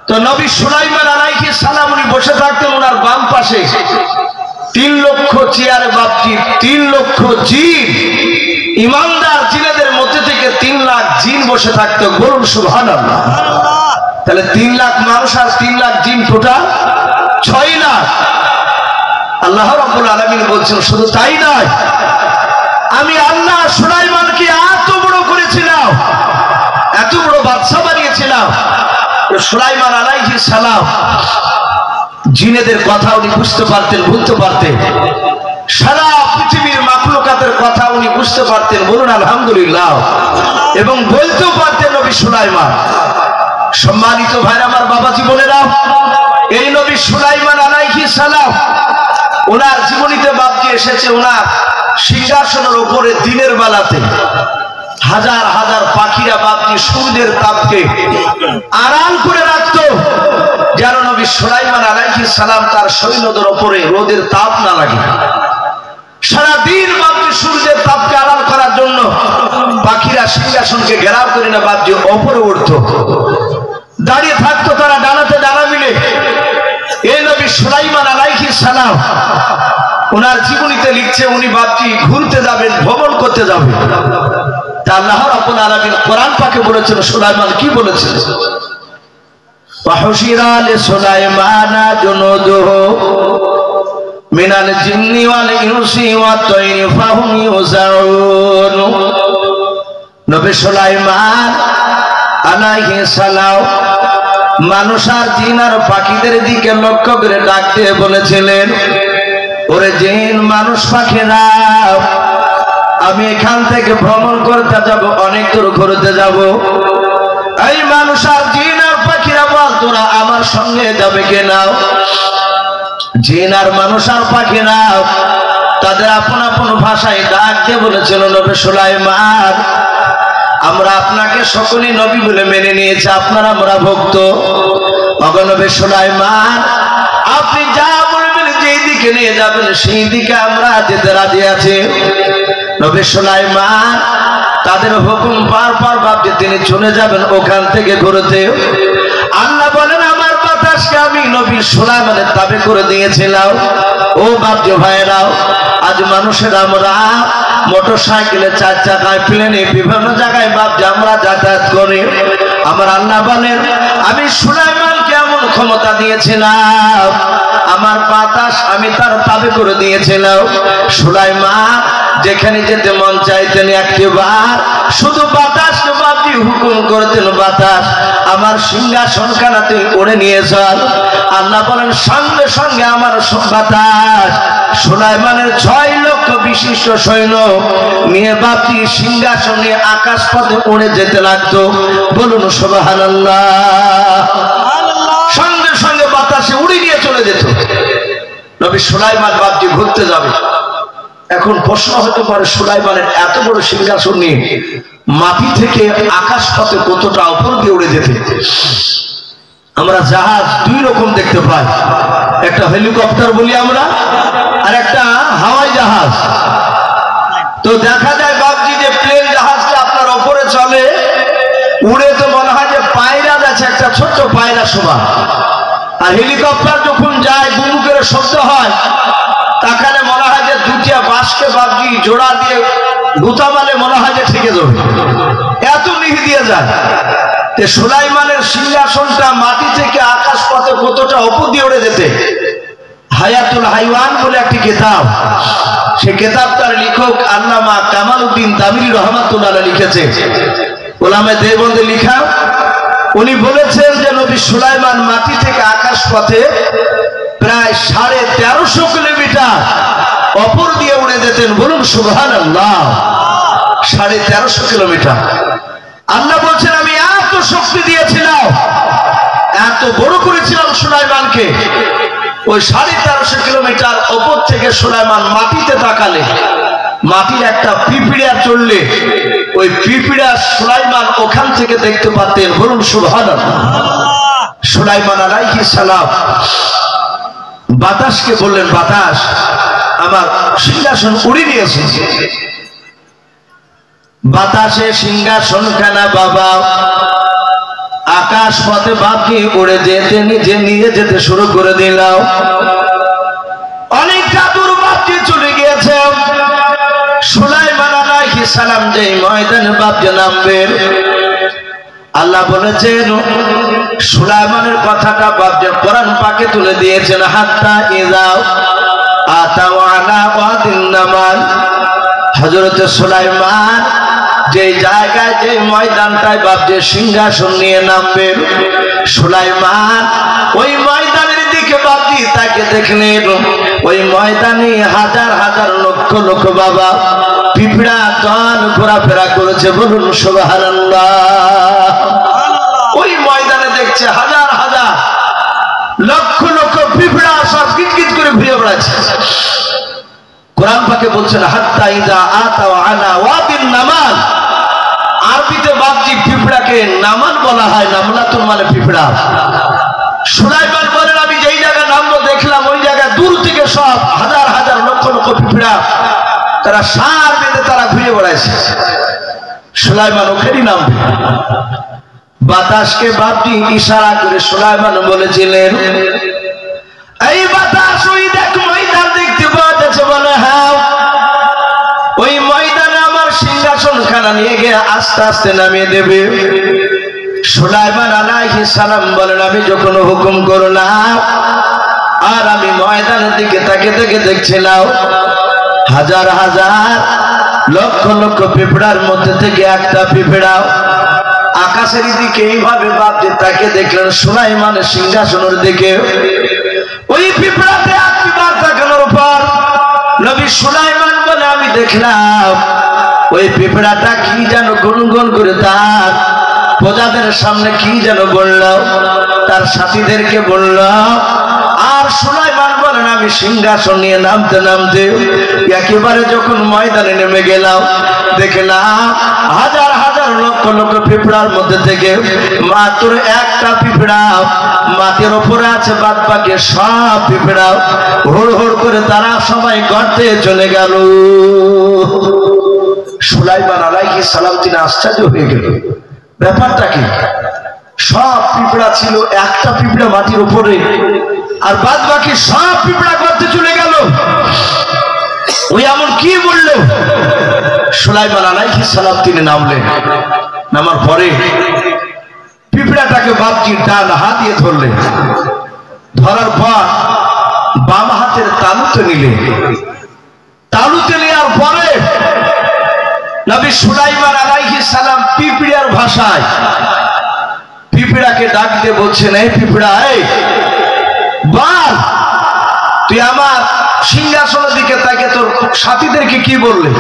তো নবী সুলাইমান আলাইহিস সালাম উনি বসে থাকতেন, ওনার বাম পাশে 3 লক্ষ চেয়ারে বাপজি 3 লক্ষ জিন, ইমানদার জিনেদের মধ্যে থেকে 3 লাখ জিন বসে থাকতো। বলুন সুবহানাল্লাহ। তাহলে 3 লাখ মানুষ আর 3 লাখ জিন, টোটাল 6 লাখ। আল্লাহ রাব্বুল আলামিন বলছেন শুধু তাই নয়, আমি আল্লাহ সুলাইমানকে এত বড় করেছিলাম সুলাইমান আলাইহিস সালাম জিনেদের কথা উনি বুঝতে পারতেন, বুঝতে পারতেন, সারা পৃথিবীর মাখলুকাতের কথা উনি বুঝতে পারতেন, বলুন আলহামদুলিল্লাহ, এবং বলতেও পারতেন নবী সুলাইমান। সম্মানিত ভাইরা আমার, বাবাজি বোনেরা, এই নবী সুলাইমান আলাইহিস সালাম ওনার জীবনীতে বাপজি এসেছে, ওনার সিংহাসনের উপরে দিনের বেলাতে হাজার হাজার পাখিরা বাপজি সূর্যের তাপকে আড়াল করে রাখতো, যেন নবী সুলাইমান আলাইহিস সালাম তার সৈন্যদের উপরে রোদের তাপ না লাগে। সারাদিন বাপজি সূর্যের তাপকে আড়াল করার জন্য পাখিরা সিংহাসনকে ঘেরাও করে না বাপজি উপরে উঠতো, দাঁড়িয়ে থাকতো তারা ডানাতে ডানা মিলে। এই নবী সুলাইমান আলাইহিস সালাম ওনার জীবনীতে লিখছে উনি বাপজি ঘুরতে যাবেন, ভ্রমণ করতে যাবেন। তা আল্লাহ রাব্বুল আলামিন কোরআন পাকে বলেছেন, সুলাইমান কি বলেছেন? ওয়াহুশিরা লিসুলাইমানা জুনুদুহু মিনাল জিন্নি ওয়াল ইনসি ওয়াত তায়রি ফাহুম ইউজাউন। নবী সুলাইমান আলাইহিস সালাম মানুষ আর জিন আর পাখিদের দিকে লক্ষ্য করে ডাক দিয়ে বলেছিলেন, ওরে জিন মানুষ পাখিরা, আমি এখান থেকে ভ্রমণ করতে যাব, অনেক দূর ঘুরতে যাব। এই মানুষ আর জিন আর পাখিরা বল, তোরা আমার সঙ্গে যাবে কিনা? জিন আর মানুষ আর পাখিরা তাদের আপন আপন ভাষায় ডাক দিয়ে বলেছিল, নবী সুলাইমান, আমরা আপনাকে সকলেই নবী বলে মেনে নিয়েছি, আপনার আমরা ভক্ত। নবী সুলাইমান, আপনি যা বলবেন, যেই দিকে নিয়ে যাবেন সেই দিকে আমরা যেতে রাজি আছি। নবী সুলাইমান তাদের হুকুম পার পার ভাবছে তিনি চলে যাবেন ওখান থেকে ঘুরতে। আল্লাহ বলেন, আমার বাতাসকে আমি নবী সুলাইমানের তাবে করে দিয়েছিলাম। ও বাপজি ভাইরাও, আজ মানুষের আমরা মোটর সাইকেলে, চার চাকায়, প্লেনে, বিভিন্ন জায়গায় বাপজি আমরা যাতায়াত করি। আমার আল্লাহ বলেন, আমি সুলাইমানকে এমন ক্ষমতা দিয়েছিলাম, আমার বাতাস আমি তার তাবে করে দিয়েছিলাম। সুলাইমান যেখানে যেতে মন চাইতেন একবার শুধু বাতাসকে বাপজি হুকুম করতেন, বাতাস আমার সিংহাসনখানা তুই উড়ে নিয়ে চল। আল্লাহ বলেন, সঙ্গে সঙ্গে আমার বাতাস সুলাইমানের 6 লক্ষ বিশিষ্ট সৈন্য নিয়ে বাপজি সিংহাসন নিয়ে আকাশ পথে উড়ে যেতে লাগতো। বলুন সুবহানাল্লাহ। সঙ্গে সঙ্গে বাতাসে উড়ে নিয়ে চলে যেত। নবী সুলাইমান বাপজি ঘুরতে যাবে। এখন প্রশ্ন হতে পারে, সুলাইমানের এত বড় সিংহাসন নিয়ে মাটি থেকে আকাশ পথে কতটা উপর দিয়ে উড়ে যেতে? আমরা জাহাজ 2 রকম দেখতে পাই, একটা হেলিকপ্টার বলি আমরা, আর একটা হাওয়াই জাহাজ। তো দেখা যায় বাপজি যে প্লেন জাহাজটা আপনার উপরে চলে, উড়ে তো মনে হয় যে পায়রা যাচ্ছে, একটা ছোট্ট পায়রা সমান। আর হেলিকপ্টার যখন যায় বুমুকের শব্দ হয়, তাকালে মনে হয় যে 2টা বাঁশকে বাপজি জোড়া দিয়ে গুতা মালে মনে হয় যে ঠেকে যাবে, এত মিহি দিয়ে যায়। সুলাইমানের সিংহাসনটা মাটি থেকে আকাশ পথে কতটা উপর দিয়ে উড়ে যেতে। হায়াতুল হাইওয়ান বলে একটি কিতাব, সেই কিতাবটার লেখক আল্লামা কামালউদ্দিন তামিরি রহমাতুল্লাহ লিখেছে, ওলামায়ে দেওবন্দে লেখা। উনি বলেছেন যে নবী সুলাইমান মাটি থেকে আকাশ পথে প্রায় 1350 কিলোমিটার উপর দিয়ে উড়ে যেতেন। বলুন সুবহানাল্লাহ। 1350 কিলোমিটার। আল্লাহ বলছেন, আমি এত শক্তি দিয়েছিলাম, এত বড় করেছিলাম সুলাইমানকে। ওই 1350 কিলোমিটার উপর থেকে সুলাইমান মাটিতে তাকালে, মাটির একটা পিঁপড়া চললে ওই পিঁপড়া সুলাইমান ওখান থেকে দেখতে পাতেন। বলুন সুবহানাল্লাহ। সুলাইমান আলাইহিস সালাম বাতাসকে বললেন, বাতাস আমার সিংহাসন উড়ে নিয়েছে। বাতাসে সিংহাসন খানা বাবা আকাশ পথে বাপকে উড়ে যেতে নিজে নিয়ে যেতে শুরু করে দিলাম। অনেকটা দূর বাপকে চলে গিয়েছে। সুলাইমান আলাইহিস সালাম যে ময়দানে বাপকে নামবেন, আল্লাহ বলেছেন সুলাইমানের কথাটা বাপকে কোরআন পাকে তুলে দিয়েছেন। হাত্তা ইযা আতাও আলা ওয়াদিন নামাল, হযরত সুলাইমান যে জায়গায় যে ময়দানটায় বাপ যে সিংহাসন নিয়ে নামবেন সুলাইমান ওই ময়দানের দিকে বাপজি তাকে দেখলেন। ওই ময়দানে হাজার হাজার লক্ষ লক্ষ বাবা পিঁপড়া দল ঘোরাফেরা করেছে, বলুন সুবহানাল্লাহ। ওই ময়দানে দেখছে হাজার হাজার লক্ষ লক্ষ পিঁপড়া সব কিটকিট করে ঘুরে বেড়াচ্ছে। কোরআন পাকে বলছেন হাত্তা ইযা আতাও আলা ওয়াদিন নামাল। আরবিতে বাপজি পিঁপড়াকে নামান বলা হয়, নামলাতুন মানে পিঁপড়া। সুলাইমান বলেন আমি যেই জায়গায় নামলো দেখলাম ওই জায়গায় দূর থেকে সব হাজার হাজার লক্ষ লক্ষ পিঁপড়া তারা সার বেঁধে তারা ঘুরে বেড়াইছে। সুলাইমান ওখানেই নামবে। বাতাসকে বাপজি ইশারা করে সুলাইমান বলেছিলেন এই বাতাস ওই দেখ ময়দান দেখতে পাওয়া যাচ্ছে, বলে হ্যাঁ ওই ময়দানে আমার সিংহাসন খানা নিয়ে গিয়ে আস্তে আস্তে নামিয়ে দেবে। সুলাইমান আলাইহিস সালাম বলেন আমি যখন হুকুম করলাম আর আমি ময়দানের দিকে তাকে দেখে দেখছিলাম হাজার হাজার লক্ষ লক্ষ পিঁপড়ার মধ্যে থেকে একটা পিঁপড়া আকাশের দিকে এইভাবে বাপজি তাকে দেখলেন সুলাইমানের সিংহাসনের দিকে। ওই পিঁপড়াতে একবার তাকানোর পর নবী সুলাইমান বলে আমি দেখলাম ওই পিঁপড়াটা কি যেন গুনগুন করে তার প্রজাদের সামনে কি যেন বলল, তার সাথীদেরকে বলল। আর সুলাইমান বলেন আমি সিংহাসন নিয়ে নামতে নামতে একেবারে যখন ময়দানে নেমে গেলাম দেখলাম হাজার হাজার লক্ষ লক্ষ পিঁপড়ার মধ্যে থেকে মাত্র একটা পিঁপড়া মাটির উপরে আছে, বাদ বাকি সব পিঁপড়া হুড় হুড় করে তারা সবাই গর্তে চলে গেল। সুলাইমান আলাইহিস সালাম তিনি আশ্চর্য হয়ে গেল, ব্যাপারটা কি? সব পিঁপড়া ছিল, একটা পিঁপড়া মাটির উপরে আর বাদ বাকি সব পিঁপড়া গর্তে চলে গেল। ওই এমন কি বললো? সুলাইমান আলাইহিস সালাম তিনি নামলেন। নামার পরে পিঁপড়াটাকে বাপজি ডান হাত দিয়ে ধরলেন। ধরার পর বাম হাতের তালুতে নিলেন। তালুতে নেওয়ার পরে নবী সুলাইমান আলাইহিস সালাম পিঁপড়ার ভাষায় পিঁপড়াকে ডাক দিয়ে বলছেন এই পিঁপড়া এই বল তুই আমার সিংহাসনের দিকে তাকে তোর সাথীদেরকে কি বললে?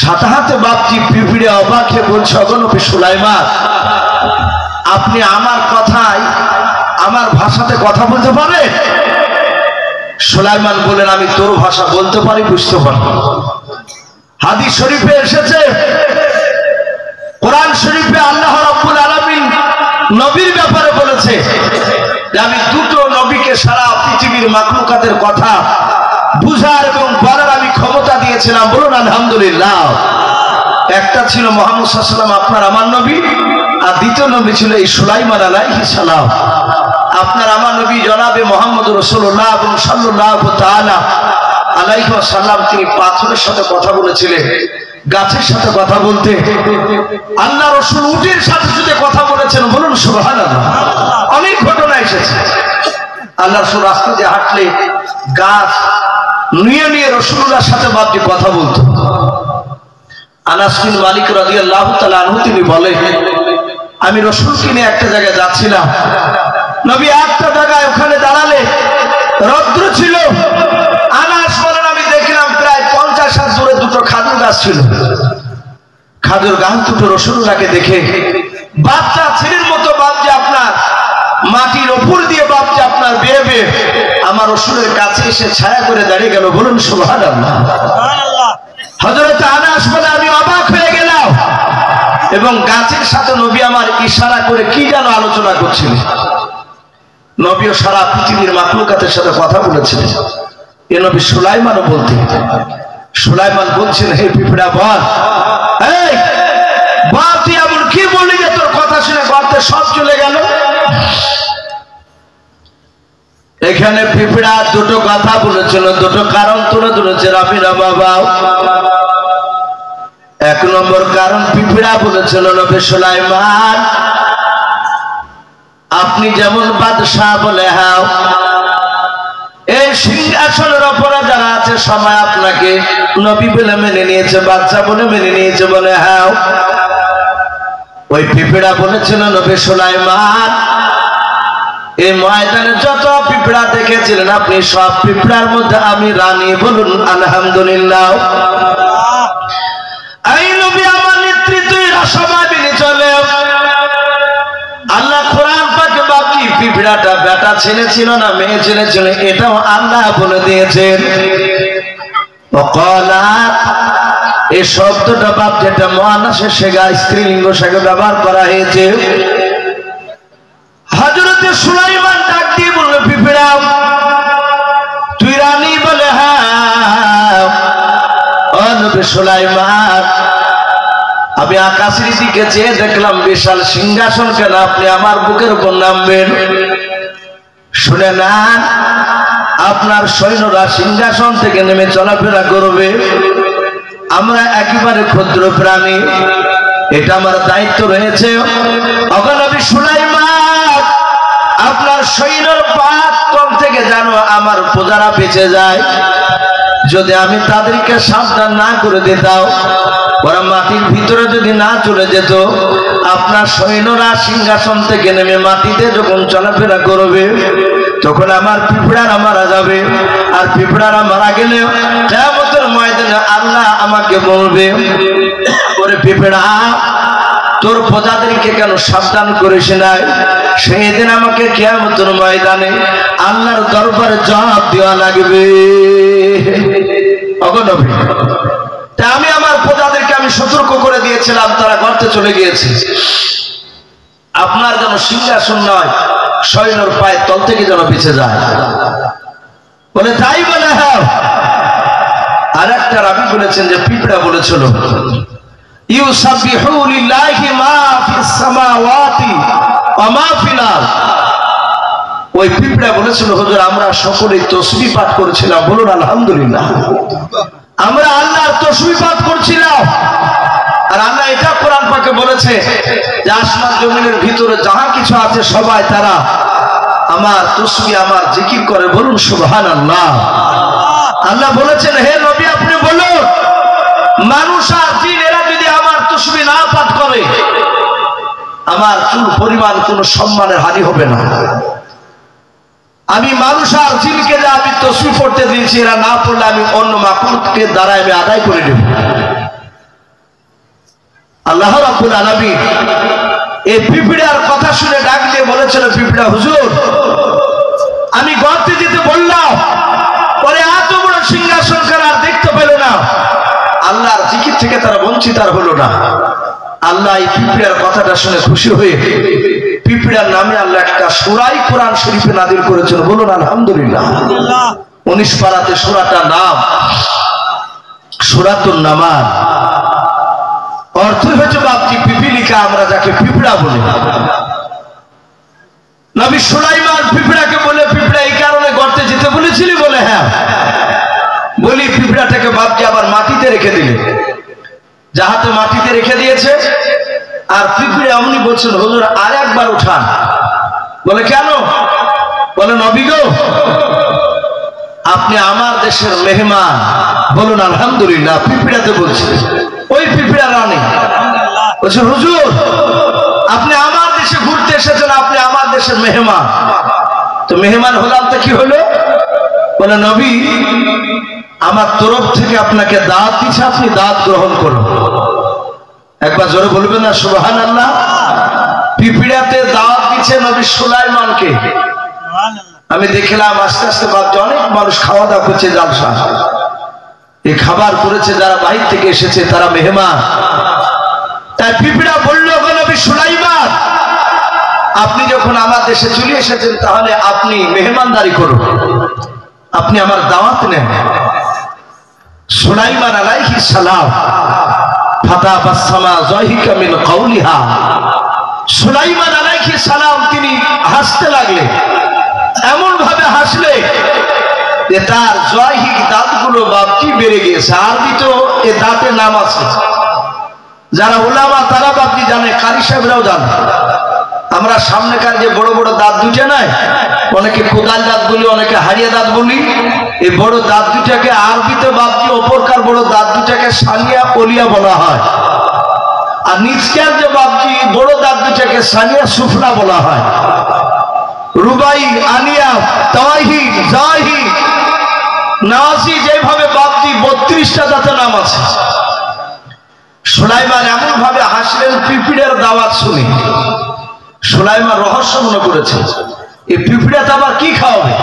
সাথে হাতে বাপজি পিঁপড়া অবাক হয়ে বলছে নবী সুলাইমান আপনি আমার কথায় আমার ভাষাতে কথা বলতে পারে? সুলাইমান বলেন আমি তোর ভাষা বলতে পারি, বুঝতে পারি। হাদিস শরীফে এসেছে, কোরআন শরীফে আল্লাহ রাব্বুল আলামিন নবীর ব্যাপারে বলেছে যে আমি দুটো নবীকে সারা পৃথিবীর মাখলুকাতের কথা বুঝার এবং বলার আমি ক্ষমতা দিয়েছিলাম, বলুন আলহামদুলিল্লাহ। একটা ছিল মুহাম্মদ সাল্লাল্লাহু আলাইহি ওয়াসাল্লাম আপনার আমার নবী, আর দ্বিতীয় নবী ছিল এই সুলাইমান আলাইহিস সালাম আপনার আমার নবী জনাবে মুহাম্মদ রাসূলুল্লাহ সাল্লাল্লাহু তাআলা আলাইহি ওয়াসাল্লাম। তিনি পাথরের সাথে কথা বলেছিলেন, গাছের সাথে কথা বলতে, আল্লাহ রাসূল উটের সাথে সাথে কথা বলেছেন, বলুন সুবহানাল্লাহ। অনেক ঘটনা এসেছে। আল্লাহ রাসূল রাস্তা দিয়ে হাঁটলে গাছ নিয়ে নিয়ে রাসূলুল্লাহর সাথে বাপজি কথা বলতো। আনাস বিন মালিক রাদিয়াল্লাহু তাআলা আনহু তিনি বলেন আমি রাসূলকে নিয়ে একটা জায়গায় যাচ্ছিলাম, নবী একটা জায়গায় ওখানে দাঁড়ালে রৌদ্র ছিল। আনাস বলেন আমি দেখলাম প্রায় 50 হাত দূরে দুটো খাজুর গাছ ছিল। খাজুর গাছ দুটো রাসূলুল্লাহকে দেখে বাচ্চা ছেলের মতো বাপজি আপনার মাটির উপর দিয়ে বাপজি আপনার বেয়ে বেয়ে আমার রাসূলের কাছে এসে ছায়া করে দাঁড়িয়ে গেল, বলুন সুবহানাল্লাহ। হযরত আনাস বলে আমি অবাক হয়ে গেলাম এবং গাছের সাথে নবী আমার ইশারা করে কি যেন আলোচনা করছিলেন। নবীও সারা পৃথিবীর মাখলুকাতের সাথে কথা বলেছিলেন। এ নবী সুলাইমানও বলতেন। সুলাইমান বলছেন হে পিঁপড়া বল এই বল তুই এমন কি বললি যে তোর কথা শুনে গর্তে সব চলে গেল? এখানে পিঁপড়া দুটো কথা বলেছিল, দুটো কারণ তুলে ধরেছে রাবিরা বাবা। এক নম্বর কারণ পিঁপড়া বলেছিল নবী সুলাইমান আপনি যেমন বাদশাহ বলে হাও এই সিংহাসনের উপরে যারা আছে সবাই আপনাকে নবী বলে মেনে নিয়েছে, বাচ্চা বলে মেনে নিয়েছে। বলে হ্যাঁ। ওই পিঁপড়া বলেছিল নবী সুলাইমান, এই ময়দানে যত পিঁপড়া দেখেছিলেন আপনি, সব পিঁপড়ার মধ্যে আমি রানী। বলুন আলহামদুলিল্লাহ। এই নবী আমার নেতৃত্বে সবাই মেনে চলে। আল্লাহ কোরআন পাকে বাকি পিঁপড়াটা বেটা ছেলে ছিল না মেয়ে ছেলে ছিল এটাও আল্লাহ বলে দিয়েছেন। এই শব্দটা বাপ যেটা মুআন্নাসের সেগা স্ত্রীলিঙ্গ সেগা ব্যবহার করা হয়েছে। হযরতে সুলাইমান ডাক দিয়ে বলল, পিঁপড়া তুই রানী? বলে হ্যাঁ। ও নবী সুলাইমান, আমি আকাশের দিকে চেয়ে দেখলাম বিশাল সিংহাসন, কেন আপনি আমার বুকের উপর নামবেন? শুনে না, আপনার সৈন্যরা সিংহাসন থেকে নেমে চলাফেরা করবে। আমরা একেবারে ক্ষুদ্র প্রাণী, এটা আমার দায়িত্ব রয়েছে। ওগো নবী সুলাইমান, আপনার সৈন্যর পাতন থেকে যেন আমার প্রজারা বেঁচে যায়। যদি আমি তাদেরকে সাবধান না করে দিতাম, ওরা মাটির ভিতরে যদি না চলে যেত, আপনার সৈন্যরা সিংহাসন থেকে নেমে মাটিতে যখন চলাফেরা করবে তখন আমার পিঁপড়ারা মারা যাবে। আর পিঁপড়ারা মারা গেলে কিয়ামতের ময়দানে আল্লাহ আমাকে বলবে, ওরে পিঁপড়া, তোর প্রজাদেরকে কেন সাবধান করিস নাই? সেই দিন আমাকে কিয়ামতের ময়দানে আল্লাহর দরবারে জবাব দেওয়া লাগবে। ওগো নবী, আমি আমার প্রজাদেরকে আমি সতর্ক করে দিয়েছিলাম, তারা গর্তে চলে গিয়েছে। আপনার যেন সিংহাসন নয়, সৈন্যর পায়ের তল থেকে যেন বেঁচে যায়। বলে তাই? বলে হ্যাঁ। আর একটা রাবী বলেছেন যে পিঁপড়া বলেছিল, ইউসাব্বিহু লিল্লাহি মা ফিস সামাওয়াতি ওয়া মা ফিল আরদ। ওই পিঁপড়া বলেছিল, হুজুর আমরা সকলেই তাসবিহ পাঠ করেছিলাম। বলুন আলহামদুলিল্লাহ। আমরা আল্লাহর তাসবিহ পাঠ করছিলাম। আর আল্লাহ এটা কোরআন পাকে বলেছে যে আসমান জমিনের ভিতরে যাহা কিছু আছে সবাই তারা আমার তাসবিহ আমার জিকির করে। বলুন সুবহানাল্লাহ। আল্লাহ বলেছেন, হে নবী আপনি বলুন, মানুষ আর জিন এরা যদি আমার তাসবিহ না পাঠ করে, আমার চুল পরিমাণ কোনো সম্মানের হানি হবে না। আমি মানুষ আর জিনকে যা আমি তাসবিহ পড়তে দিয়েছি, এরা না পড়লে আমি অন্য মাখলুককে দ্বারা আমি আদায় করে দেব। আল্লাহ রাব্বুল আলামিন এই পিঁপড়ার কথা শুনে ডাক দিয়ে বলেছিল, পিঁপড়া হুজুর আমি গর্তে যেতে বললাম, পরে এত বড় সিংহাসন আর দেখতে পেল না। আল্লাহর জিকির থেকে তারা বঞ্চিত আর হলো না। আল্লাহ এই পিঁপড়ার কথাটা শুনে খুশি হয়ে পিঁপড়ার নামে আল্লাহ একটা সূরাই কোরআন শরীফে নাযিল করেছেন। বলুন আলহামদুলিল্লাহ। 19 পারাতে সূরাটার নাম সূরাতুন নামাল। অর্থ হচ্ছে বাপটি পিপিলিকা, আমরা যাকে পিঁপড়া বলি। নবী সুলাইমান পিঁপড়াকে বলে, পিঁপড়া এই কারণে গর্তে যেতে বলেছিলি? বলে হ্যাঁ। বলি পিঁপড়াটাকে বাপটি আবার মাটিতে রেখে দিলে, যাহাতে মাটিতে রেখে দিয়েছে। আর পিঁপড়া এমনি বলছেন, হুজুর আর একবার উঠান। বলে কেন? বলে নবী গো, আপনি আমার দেশের মেহমান। বলুন আলহামদুলিল্লাহ। পিঁপড়াতে বলছে, ওই পিঁপড়া রানী বলছে, হুজুর আপনি আমার দেশে ঘুরতে এসেছেন, আপনি আমার দেশের মেহমান। তো মেহমান হলাম তো কি হলো? বলে নবী আমার তরফ থেকে আপনাকে দাওয়াত দিচ্ছে, আপনি দাওয়াত গ্রহণ করুন। একবার জোরে বলবেন না সুবহানাল্লাহ। পিঁপড়াতে দাওয়াত দিচ্ছে নবী সুলাইমানকে। আমি দেখলাম আস্তে আস্তে ভাবছি অনেক মানুষ খাওয়া দাওয়া করছে, জালসা এই খাবার করেছে, যারা বাহির থেকে এসেছে তারা মেহমান। তাই পিঁপড়া বলল, নবী সুলাইমান আপনি যখন আমার দেশে চলে এসেছেন তাহলে আপনি মেহমানদারি করুন, আপনি আমার দাওয়াত নেন। সুলাইমান আলাইহিস সালাম ফাতাবাসসামা যাহিকা মিন কাওলিহা। সুলাইমান আলাইহিস সালাম তিনি হাসতে লাগলেন, এমন ভাবে হাসলে যে তার জয়হিক দাঁতগুলো বাপটি বেড়ে গিয়েছে। আরবি তো এ দাঁতের নাম আছে, যারা উলামা তারা বাপটি জানে, কারি সাহেবরাও জানে। আমরা সামনেকার যে বড় বড় দাঁত দুটো নাই, অনেকে কোদাল দাঁত বলি, অনেকে হাড়িয়া দাঁত বলি। এই বড় দাঁত দুটাকে আরবিতে বাপজি অপরকার বড় দাঁত দুটাকে সানিয়া কলিয়া বলা হয়, আর নিচকার যে বাপজি বড় দাঁত দুটাকে সানিয়া সুফলা বলা হয়। রুবাই, আনিয়া, তাওয়াহি, জাহি, নাওয়াসি, যেভাবে বাপজি 32টা দাঁতের নাম আছে। সুলাইমান এমন ভাবে হাসলেন পিঁপড়ের দাওয়াত শুনে। সুলাইমান রহস্য মনে করেছে এই পিঁপড়াতে আবার কি খাওয়াবে।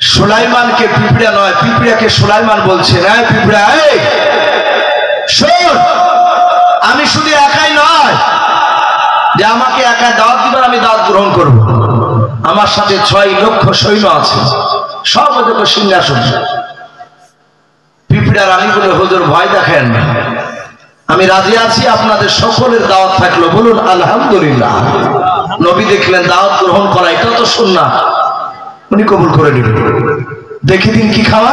সুলাইমানকে পিঁপড়া নয়, পিঁপড়াকে সুলাইমান বলছে, না পিঁপড়া, এই শোন, আমি শুধু একাই নয় যে আমাকে একা দাওয়াত দিবার আমি দাওয়াত গ্রহণ করব, আমার সাথে 6 লক্ষ সৈন্য আছে, সব দেখো সিংহাসন। পিঁপড়া রানী বলে, হুজুর ভয় দেখেন না, আমি রাজি আছি, আপনাদের সকলের দাওয়াত থাকলো, বলুন আলহামদুলিল্লাহ। নবী দেখলেন দাওয়াত গ্রহণ করা এটা তো সুন্নাত, উনি কবুল করে নিলেন। দেখি দিন কি খাওয়া।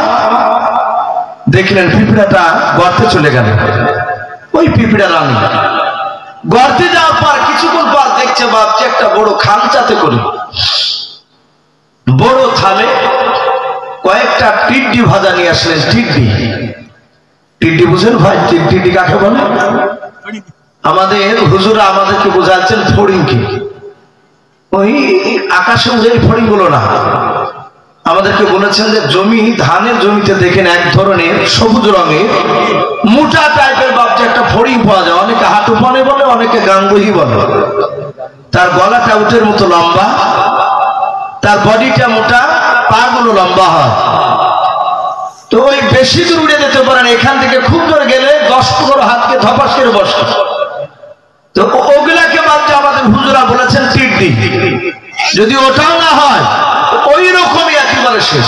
দেখলেন পিঁপড়াটা গর্তে চলে গেল। ওই পিঁপড়া রানী গর্তে যাওয়ার পর কিছুক্ষণ পর দেখছে বাপজি একটা বড় খামচাতে করে বড় থালে কয়েকটা টিড্ডি ভাজা নিয়ে আসলেন। টিড্ডি, টিড্ডি বুঝেন ভাই? টিড্ডি কাকে বলে? আমাদের হুজুরা আমাদেরকে বোঝাচ্ছেন ফড়িংকে, ওই আকাশে উড়ে ফড়িং গুলো না, আমাদেরকে বলেছেন যে জমি, ধানের জমিতে দেখেন এক ধরনের সবুজ রঙের মোটা টাইপের বাপটা একটা ফড়িং পাওয়া যায়, অনেকে হাঁটু পানে বলে, অনেকে গাঙ্গুহি বলে। তার গলাটা উটের মতো লম্বা, তার বডিটা মোটা, পা গুলো লম্বা হয়। তো ওই বেশি দূর উড়ে যেতে পারেন, এখান থেকে খুব দূর গেলে 10-15 হাতকে ধপাস করে বসে। তো ওগুলাকে বাপটা আমাদের হুজুরা বলেছেন টিড্ডি। যদি ওটাও না হয় ওই রকমই একেবারে শেষ।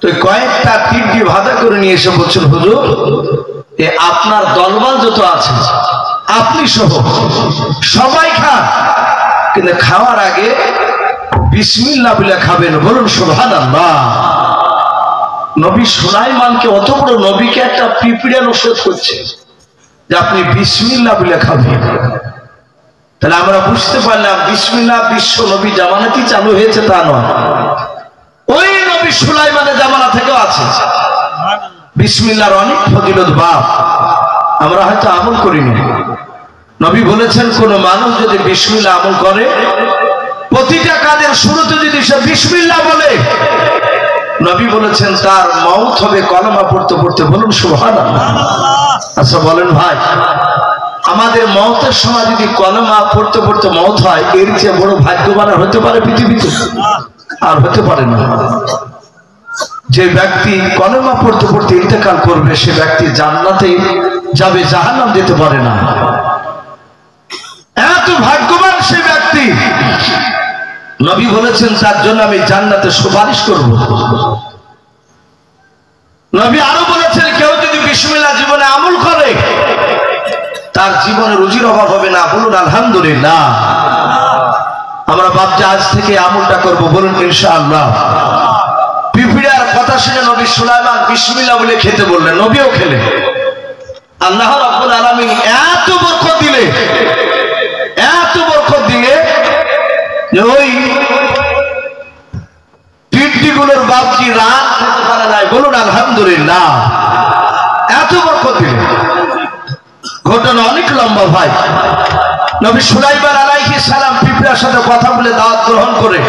তো কয়েকটা টিড্ডি ভাজা করে নিয়ে এসে বলছেন, হুজুর এ আপনার দলবল যত আছে আপনি সহ সবাই খান, কিন্তু খাওয়ার আগে বিসমিল্লাহ বলে খাবেন, বলুন সুবহানাল্লাহ। নবী সুলাইমানকে, অত বড় নবীকে একটা পিঁপড়া নসিহত করছে যে আপনি বিসমিল্লাহ বলে খাবেন। তাহলে আমরা বুঝতে পারলাম বিসমিল্লাহ বিশ্ব নবী জামানাতেই চালু হয়েছে তা নয়, ওই নবী সুলাইমানের জামানা থেকেও আছে। বিসমিল্লাহর অনেক ফজিলত বাপ আমরা হয়তো আমল করিনি। নবী বলেছেন কোন মানুষ যদি বিসমিল্লাহ আমল করে, প্রতিটা কাজের শুরুতে যদি সে বিসমিল্লাহ বলে, নবী বলেছেন তার মওত হবে কলমা পড়তে পড়তে, বলুন সুবহানাল্লাহ। আচ্ছা বলেন ভাই, আমাদের মওতের সময় যদি কলমা পড়তে পড়তে মওত হয়, এর চেয়ে বড় ভাগ্যবান হতে পারে পৃথিবীতে? আর হতে পারে না। যে ব্যক্তি কলমা পড়তে পড়তে ইন্তেকাল করবে, সে ব্যক্তি জান্নাতে যাবে, জাহান্নাম যেতে পারে না। এত ভাগ্যবান সে ব্যক্তি। নবী বলেছেন তার জন্য আমি জান্নাতে সুপারিশ করব। নবী আরো বলেছেন কেউ যদি বিসমিল্লাহ জীবনে আমল করে, তার জীবনে রুজির অভাব হবে না, বলুন আলহামদুলিল্লাহ। আমরা বাপজি আজ থেকে আমলটা করব, বলুন ইনশাআল্লাহ। পিঁপড়ার কথা শুনে নবী সুলাইমান বিসমিল্লাহ বলে খেতে বললেন, নবীও খেলেন। আল্লাহ রাব্বুল আলামিন এত বরকত দিলে, এত বরকত দিয়ে যে ওই টিড্ডিগুলোর বাপজি রাত খেতে পারে নাই, বলুন আলহামদুলিল্লাহ। এত বরকত দিলে। ঘটনা অনেক লম্বা ভাই। নবী সুলাইমান আলাইহিস সালাম পিঁপড়ার সাথে কথা বলে দাওয়াত গ্রহণ করে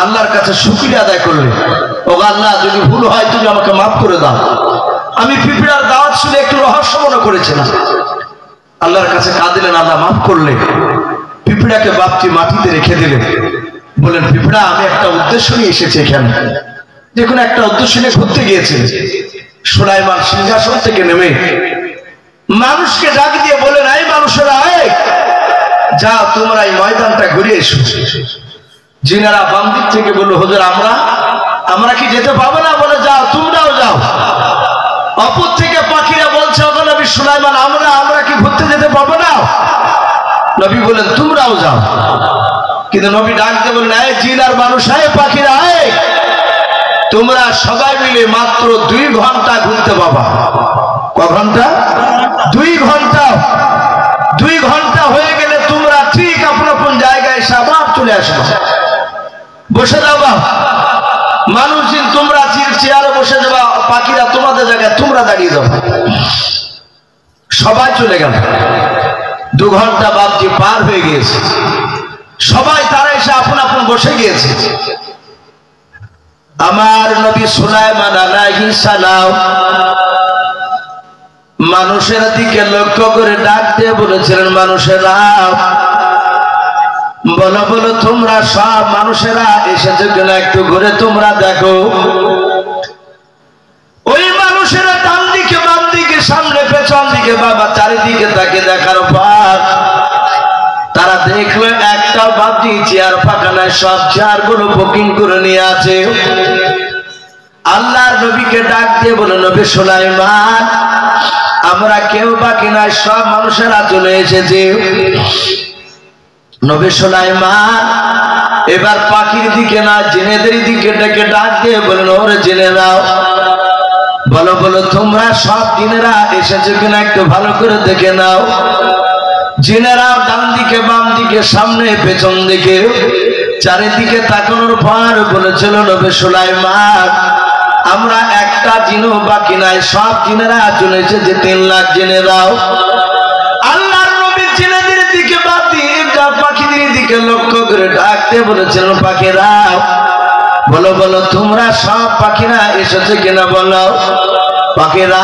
আল্লাহর কাছে শুকরিয়া আদায় করলেন, ও আল্লাহ যদি ভুল হয় তুমি আমাকে মাফ করে দাও, আমি পিঁপড়ার দাওয়াত শুনে একটু রহস্য মনে করেছিলাম। আল্লাহর কাছে কাঁদিলেন, আল্লাহ মাফ করলে। পিঁপড়াকে বাপজি মাটিতে রেখে দিলেন, বলেন পিঁপড়া আমি একটা উদ্দেশ্য নিয়ে এসেছি এখানে। দেখুন একটা উদ্দেশ্য নিয়ে ঘুরতে গিয়েছে। সুলাইমান সিংহাসন থেকে নেমে মানুষকে ডাক দিয়ে বলেন, এই মানুষেরা যা তোমরা এই ময়দানটা ঘুরে এসো। জিনারা বাম দিক থেকে বললো, হুজুর আমরা কি যেতে পাবো না? বলে যাও, তোমরাও যাও। অপর থেকে পাখিরা বলছে, ওগো নবী সুলাইমান আমরা কি ঘুরতে যেতে পাবো না? নবী বলেন তোমরাও যাও। কিন্তু নবী ডাক দিয়ে বললেন, এই জিনার মানুষ, এই পাখিরা, তোমরা সবাই মিলে মাত্র 2 ঘন্টা ঘুরতে পাবা। ক ঘন্টা? 2 ঘন্টা। 2 ঘন্টা হয়ে গেলে বসে যাও বাপ, মানুষজন তোমরা চেয়ারে বসে যাবা, পাখিরা তোমাদের জায়গায় তোমরা দাঁড়িয়ে যাও। সবাই চলে গেল। 2 ঘন্টা বাপজি পার হয়ে গিয়েছে, সবাই তারা এসে আপন আপন বসে গিয়েছে। আমার নবী সুলাইমান আলাইহিস সালাম মানুষের দিকে লক্ষ্য করে ডাক দিয়ে বলেছিলেন, মানুষেরা বলো বলো তোমরা সব মানুষেরা এসেছে কিনা একটু ঘুরে তোমরা দেখো। ওই মানুষেরা ডান দিকে বাম দিকে সামনে পেছন দিকে বাবা চারিদিকে তাকে দেখার পর তারা দেখলো একটা বাপজি চেয়ার ফাঁকা নাই, সব চেয়ার গুলো বুকিং করে নিয়ে আছে। আল্লাহর নবীকে ডাক দিয়ে বলে, নবী সুলাইমান আমরা কেউ বাকি নাই, সব মানুষেরা চলে এসেছে। নবী সুলাইমান এবার পাখির দিকে না জিনেদের দিকে ডেকে ডাক দিয়ে বলেন, ওরে জেনেরাও বলো বলো তোমরা সব জিনেরা এসেছে কিনা একটু ভালো করে দেখে নাও। জিনেরাও ডান দিকে বাম দিকে সামনে পেছন দিকে চারিদিকে তাকানোর পর বলেছিল, নবী সুলাইমান আমরা একটা জিনও বাকি নাই, সব জিনেরা চলে এসেছে, 3 লাখ জিনেরাও। আল্লাহর নবী জিনেদের দিকে বাদ দিয়ে পাখিদের দিকে লক্ষ্য করে ডাকতে বলেছিলেন, পাখিরা বলো বলো তোমরা সব পাখিরা এসেছে কিনা বলো। পাখিরা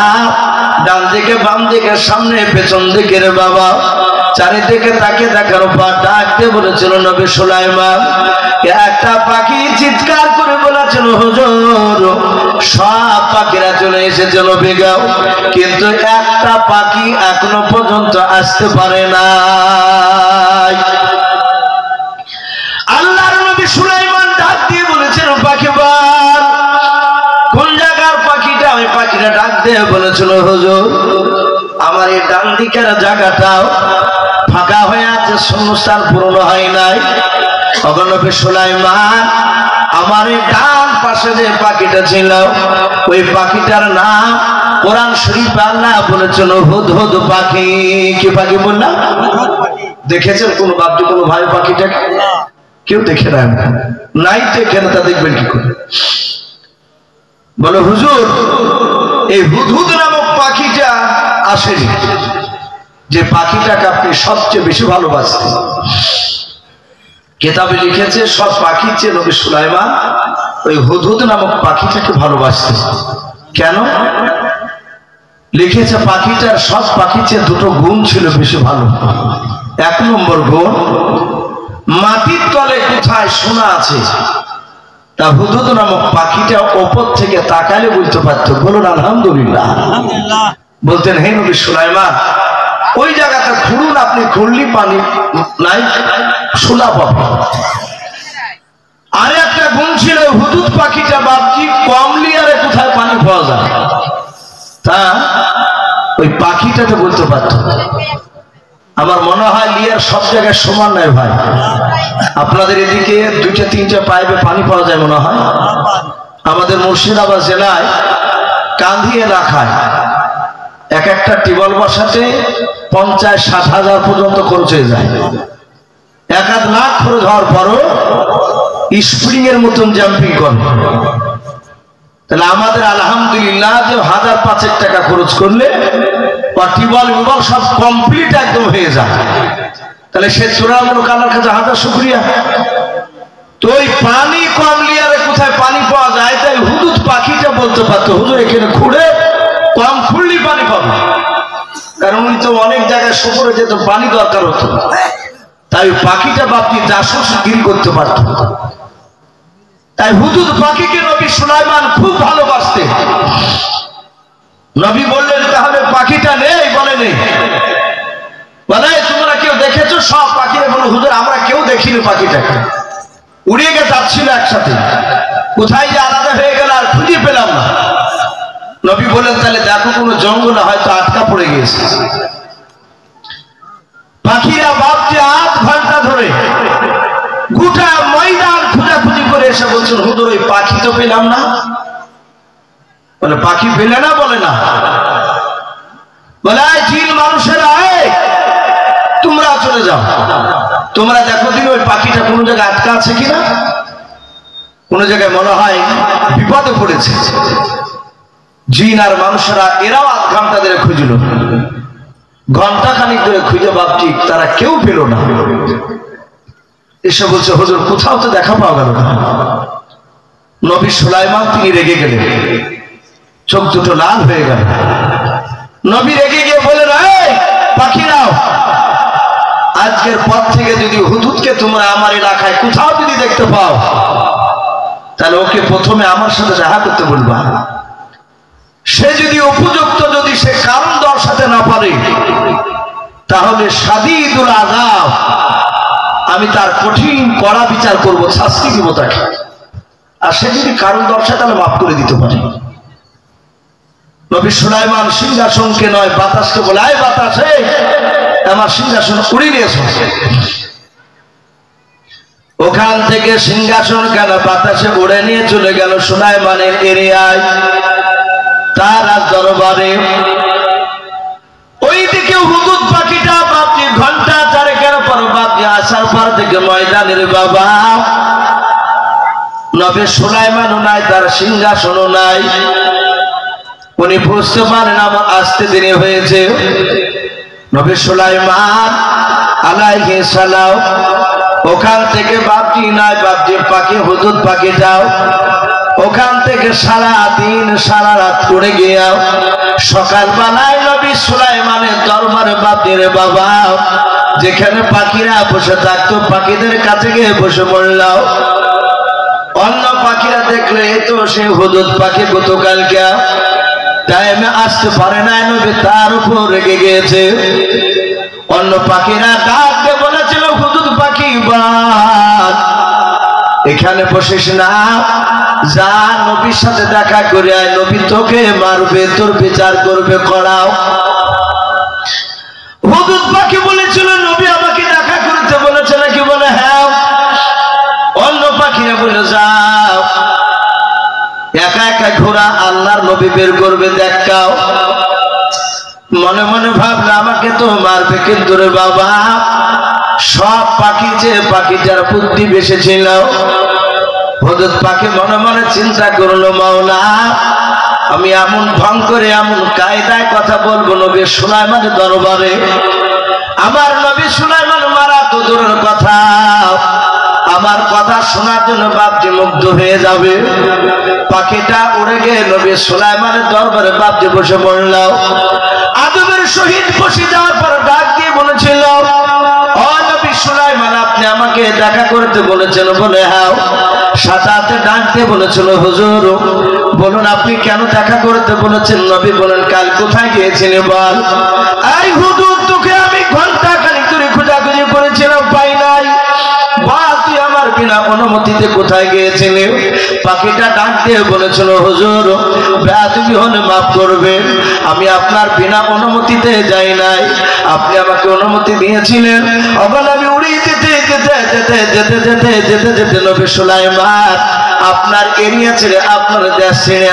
ডান দিকে বাম দিকে সামনে পেছন দিকে রে বাবা চারিদিকে তাকে দেখার পর ডাকতে বলেছিল, নবী সুলাইমান একটা পাখি চিৎকার করে বলেছিল, হুজুর সব পাখিরা চলে এসেছে নবী গো, কিন্তু একটা পাখি এখনো পর্যন্ত আসতে পারে না। আল্লাহর নবী সুলাইমান ডাক দিয়ে বলেছেন, পাখি বল কোন জায়গার পাখিটা। ওই পাখিটা ডাক দিয়ে বলেছিল, হুজুর আমার এই ডান দিকের জায়গাটাও ফাঁকা হয়ে আছে, শূন্যস্থান পূরণ হয় নাই। তখন নবী সুলাইমান আমার এই ডান পাশে যে পাখিটা ছিল ওই পাখিটার নাম কোরআন শরীফ আল্লাহ বলেছিল হুদহুদ পাখি। কি পাখি বললাম? দেখেছেন কোন বাপজি কোন ভাই পাখিটাকে? কেউ দেখে নাই তো এখানে, তা দেখবেন কি করে? বলো হুজুর এই হুদহুদ নামক পাখিটা আসেনি, যে পাখিটাকে আপনি সবচেয়ে বেশি ভালোবাসতেন। কিতাবে লিখেছে সব পাখির চেয়ে নবী সুলাইমান ওই হুদহুদ নামক পাখিটাকে ভালোবাসতেন। কেন লিখেছে? পাখিটার সব পাখির চেয়ে 2টো গুণ ছিল বেশি ভালো। 1 নম্বর গুণ, মাটির তলে কোথায় সোনা আছে তা হুদহুদ নামক পাখিটা ওপর থেকে তাকালে বলতে পারত। বলুন আলহামদুলিল্লাহ। বলতেন, হে নবী সুলাইমান ওই জায়গাটা খুঁড়ুন, আপনি খুঁড়লি পানি নাই, সোনা পাবেন। আর একটা গুণ ছিল হুদহুদ পাখিটা বাপজি কম লিয়ারে কোথায় পানি পাওয়া যায় তা ওই পাখিটাতে বলতে পারত। আমার মনে হয় লিয়ার সব জায়গায় সমান নয় ভাই, আপনাদের এদিকে 2-3টে পাইপে পানি পাওয়া যায় মনে হয়। আমাদের মুর্শিদাবাদ জেলায় কাঁধি এলাকায় এক একটা টিউবওয়েল বসাতে 50-60 হাজার পর্যন্ত খরচ হয়ে যায়। 1-1 লাখ খরচ হওয়ার পরও স্প্রিং এর মতন জাম্পিং করে। তাহলে আমাদের আলহামদুলিল্লাহ যে 1000-5 টাকা খরচ করলে টিউবওয়েল সব কমপ্লিট একদম হয়ে যায়। তাহলে সে চূড়ামূলক আল্লাহর কাছে 1000 শুকরিয়া। তো ওই পানি কম লিয়ারে কোথায় পানি পাওয়া যায় তাই হুদহুদ পাখিটা বলতে পারতো, হুজুর এখানে খুঁড়ে কম খুঁড়লি পানি পাবো, কারণ উনি তো অনেক জায়গায় সফরে যেত, পানি দরকার হতো। তাই পাখিটা বাপনি জাসুসগিরি করতে পারত। তাই হুদহুদ পাখিকে নবী সুলাইমান খুব ভালোবাসতেন। নবী বললেন, তাহলে পাখিটা নেই? বলে নেই। বলে তোমরা কেউ দেখেছো? সব পাখিরা বলো, হুজুর আমরা কেউ দেখিনি, পাখিটাকে উড়িয়ে গিয়ে যাচ্ছিল একসাথে, কোথায় যে আলাদা হয়ে গেল আর খুঁজে পেলাম না। নবী বললেন, তাহলে দেখো কোনো জঙ্গলে হয়তো আটকা পড়ে গিয়েছে। পাখিরা ভাবছে 8 ঘন্টা ধরে গোটা ময়দান খোঁজাখুঁজি করে এসে বলছেন, হুজুর ওই পাখি তো পেলাম না। বলে পাখি পেলে না? বলে না। বলে জিন মানুষেরা তোমরা চলে যাও, তোমরা দেখো দিন ওই পাখিটা কোনো জায়গায় আটকা আছে কিনা। কোন জায়গায় মনে হয় বিপদে পড়েছে, জিন আর মানুষরা এরাও আধ ঘন্টা ধরে খুঁজল, ঘন্টা খানিক ধরে খুঁজে বাপটি তারা কেউ পেল না। এসে বলছে হুজুর কোথাও তো দেখা পাওয়া গেল না। নবী সুলাইমান তিনি রেগে গেলেন, চোখ দুটো লাল হয়ে গেল। নবী রেগে গিয়ে বললেন, এই পাখিরাও, আজকের পর থেকে যদি হুদুদকে তোমরা আমার এলাকায় কোথাও যদি দেখতে পাও তাহলে ওকে প্রথমে আমার সাথে দেখা করতে বলবা। সে যদি উপযুক্ত, যদি সে কারণ দর্শাতে না পারে তাহলে শাদীদুল আযাব, আমি তার কঠিন কড়া বিচার করব, শাস্তি দিব তাকে। আর সে যদি কারণ দর্শায় তাহলে মাফ করে দিতে পারে। নবী সুলাইমান সিংহাসনকে নয় বাতাসকে বলে, আয় বাতাস, আমার সিংহাসন উড়িয়ে নিয়ে এসো। ওখান থেকে সিংহাসন কেন বাতাসে উড়ে নিয়ে চলে গেল সুলাইমানের এরিয়ায়, তার দরবারে। ওইদিকে হুদুদ পাখিটা বাপজি ঘন্টা চারেকের পর বাপজি আসার পর থেকে ময়দানের বাবা নবী সুলাইমানও নাই, তার সিংহাসনও নাই। উনি বুঝতে পারেন আমার আসতে দেরি হয়েছে। নবী সুলাইমান আলাইহিস সালাম ওখান থেকে বাপজি নাই, বাপজি পাখি হুদুদ পাখি যাও, ওখান থেকে সারা দিন সারা রাত উড়ে গিয়া সকালবেলায় নবী সুলাইমানের দরবারে বাপজির বাবা যেখানে পাখিরা বসে থাকতো পাখিদের কাছে গিয়ে বসে পড়লাম। অন্য পাখিরা দেখলে তো সে হুদুদ পাখি গতকালকে টাইমে আসতে পারে না, নবী তার উপর রেগে গিয়েছে। অন্য পাখিরা ডাকতে বলেছিল, হুদুদ পাখি বাদ এখানে বসিস না, যা নবীর সাথে দেখা করে আয়, নবী তোকে মারবে, তোর বিচার করবে, করাও। হুদুদ পাখি বলেছিল, নবী আমাকে দেখা করতে বলেছে নাকি? বলে হ্যাঁ। অন্য পাখিরা বলে যাও, একা একা ঘোড়া আল্লাহর নবী বের করবে, দেখাও। মনে মনে ভাবলে আমাকে তো মারবে, কিন্তু রে বাবা সব পাখি যে পাখিটার বুদ্ধি বেশি ছিল। হুদুদ পাখি মনে মনে চিন্তা করলো, মাওলা আমি এমন ঢং করে এমন কায়দায় কথা বলবো নবী সুলাইমানের দরবারে, আমার নবী সুলাইমান মারা তো দূরের কথা, আমার কথা শোনার জন্য বাপজি মুগ্ধ হয়ে যাবে। পাখিটা উড়ে গিয়ে নবী সুলাইমানের দরবারে বাপজি বসে পড়ল। আদবের সহিত বসে যাওয়ার পর ডাক দিয়ে বলেছিল, ও নবী সুলাইমান আপনি আমাকে দেখা করতে বলেছেন? বলে হ্যাঁ। সাথে সাথে ডাক দিয়ে বলেছিল, হুজুর বলুন আপনি কেন দেখা করতে বলেছেন? নবী বলেন, কাল কোথায় গিয়েছিলেন বল। এই হুজুর তোকে আমি ঘন্টা খানিক ধরে খোঁজাখুঁজি করেছিলাম, পাই নাই। তুই আমার বিনা অনুমতিতে কোথায় গিয়েছিলে? পাখিটা ডাক দিয়ে বলেছিল, হুজুর বেয়াদবি হলে মাফ করবেন, আমি আপনার বিনা অনুমতিতে যাই নাই, আপনি আমাকে অনুমতি দিয়েছিলেন। আবার আমি উড়ে যেতে যেতে যেতে যেতে যেতে যেতে যেতে নবী সুলাইমান আপনার এরিয়া ছেড়ে আপনার দেশ ছেড়ে